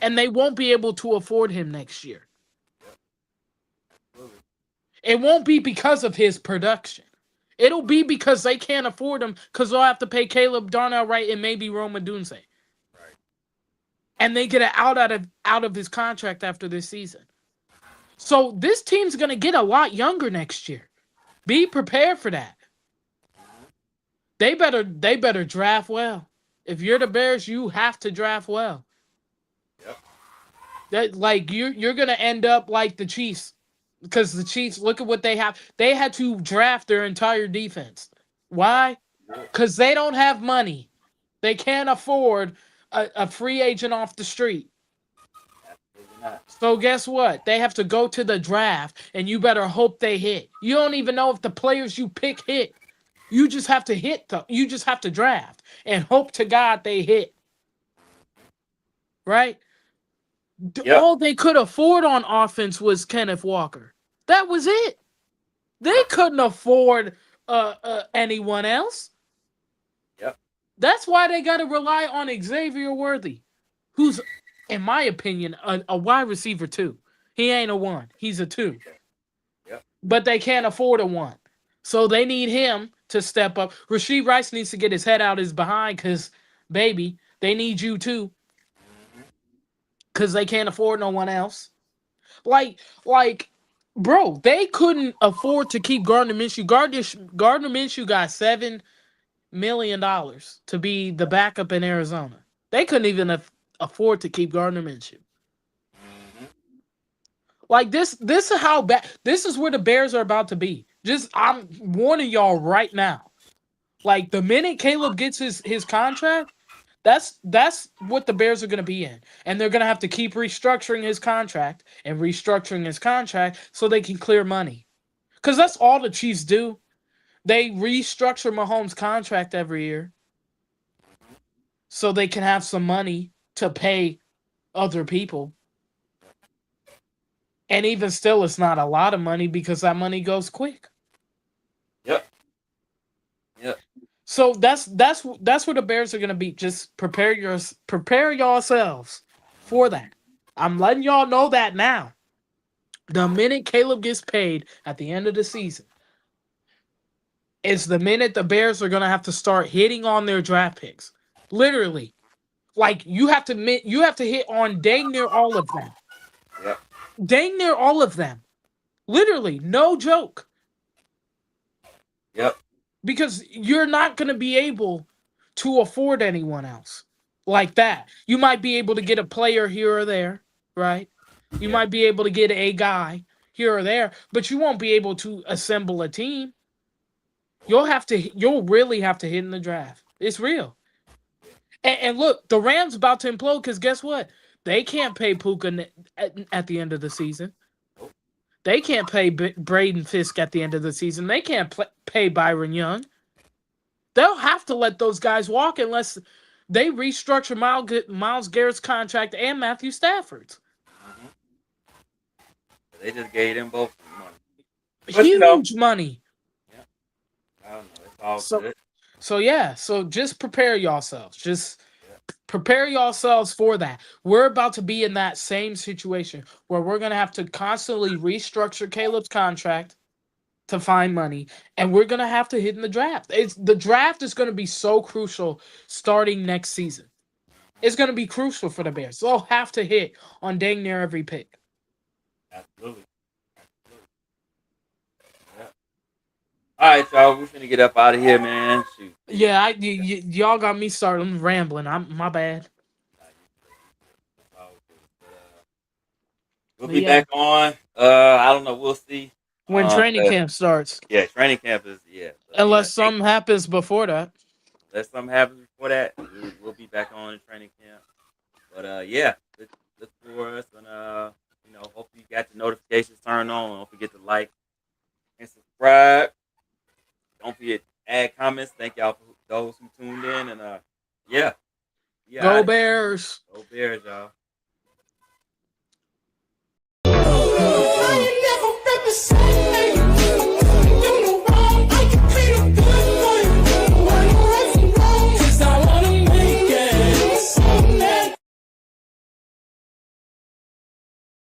And they won't be able to afford him next year. Absolutely. It won't be because of his production. It'll be because they can't afford him because they'll have to pay Caleb, Darnell Wright, and maybe Roma Dunze. Right. And they get it out of his contract after this season. So this team's gonna get a lot younger next year. Be prepared for that. They better draft well. If you're the Bears, you have to draft well. Yep. That like you're gonna end up like the Chiefs, because the Chiefs, look at what they have. They had to draft their entire defense. Why? Because they don't have money. They can't afford a free agent off the street. Absolutely not. So guess what? They have to go to the draft, and you better hope they hit. You don't even know if the players you pick hit. You just have to hit them. You just have to draft and hope to God they hit. Right? Yep. All they could afford on offense was Kenneth Walker. That was it. They couldn't afford anyone else. Yep. That's why they got to rely on Xavier Worthy, who's, in my opinion, a wide receiver too. He ain't a 1. He's a 2. Yep. But they can't afford a 1. So they need him to step up. Rashee Rice needs to get his head out his behind because, baby, they need you too. Because they can't afford no one else. Like, bro, they couldn't afford to keep Gardner Minshew. Gardner Minshew got $7 million to be the backup in Arizona. They couldn't even afford to keep Gardner Minshew. Like, this is how bad. This is where the Bears are about to be. I'm warning y'all right now. Like, the minute Caleb gets his contract, that's what the Bears are going to be in. And they're going to have to keep restructuring his contract so they can clear money. Because that's all the Chiefs do. They restructure Mahomes' contract every year so they can have some money to pay other people. And even still, it's not a lot of money because that money goes quick. Yep. So that's where the Bears are gonna be. Just prepare yourselves for that. I'm letting y'all know that now. The minute Caleb gets paid at the end of the season, it's the minute the Bears are gonna have to start hitting on their draft picks. Literally, like you have to hit on dang near all of them. Yep. Dang near all of them. Literally, no joke. Yep. Because you're not going to be able to afford anyone else like that. You might be able to get a player here or there, right? You might be able to get a guy here or there, but you won't be able to assemble a team. You'll really have to hit in the draft. It's real. And look, the Rams about to implode because guess what? They can't pay Puka at the end of the season. They can't pay Braden Fisk at the end of the season. They can't pay Byron Young. They'll have to let those guys walk unless they restructure Myles Garrett's contract and Matthew Stafford's. They just gave them both money. Huge money. Yeah. I don't know. It's all good. So just prepare yourselves. Just prepare yourselves for that. We're about to be in that same situation where we're going to have to constantly restructure Caleb's contract to find money, and we're going to have to hit in the draft. The draft is going to be so crucial starting next season. It's going to be crucial for the Bears. They'll have to hit on dang near every pick. Absolutely. Yeah. All right, y'all. We're finna get up out of here, man. Shoot. Yeah, y'all got me started. I'm rambling. My bad. We'll be back on. I don't know. We'll see. When training camp starts. Yeah, training camp is, Unless something happens before that. Unless something happens before that, we'll be back on in training camp. But, look for us. And, hope you got the notifications turned on. Don't forget to like and subscribe. Don't forget to add comments. Thank y'all for those who tuned in. And, Go Bears. Go Bears, y'all. I ain't never been the same.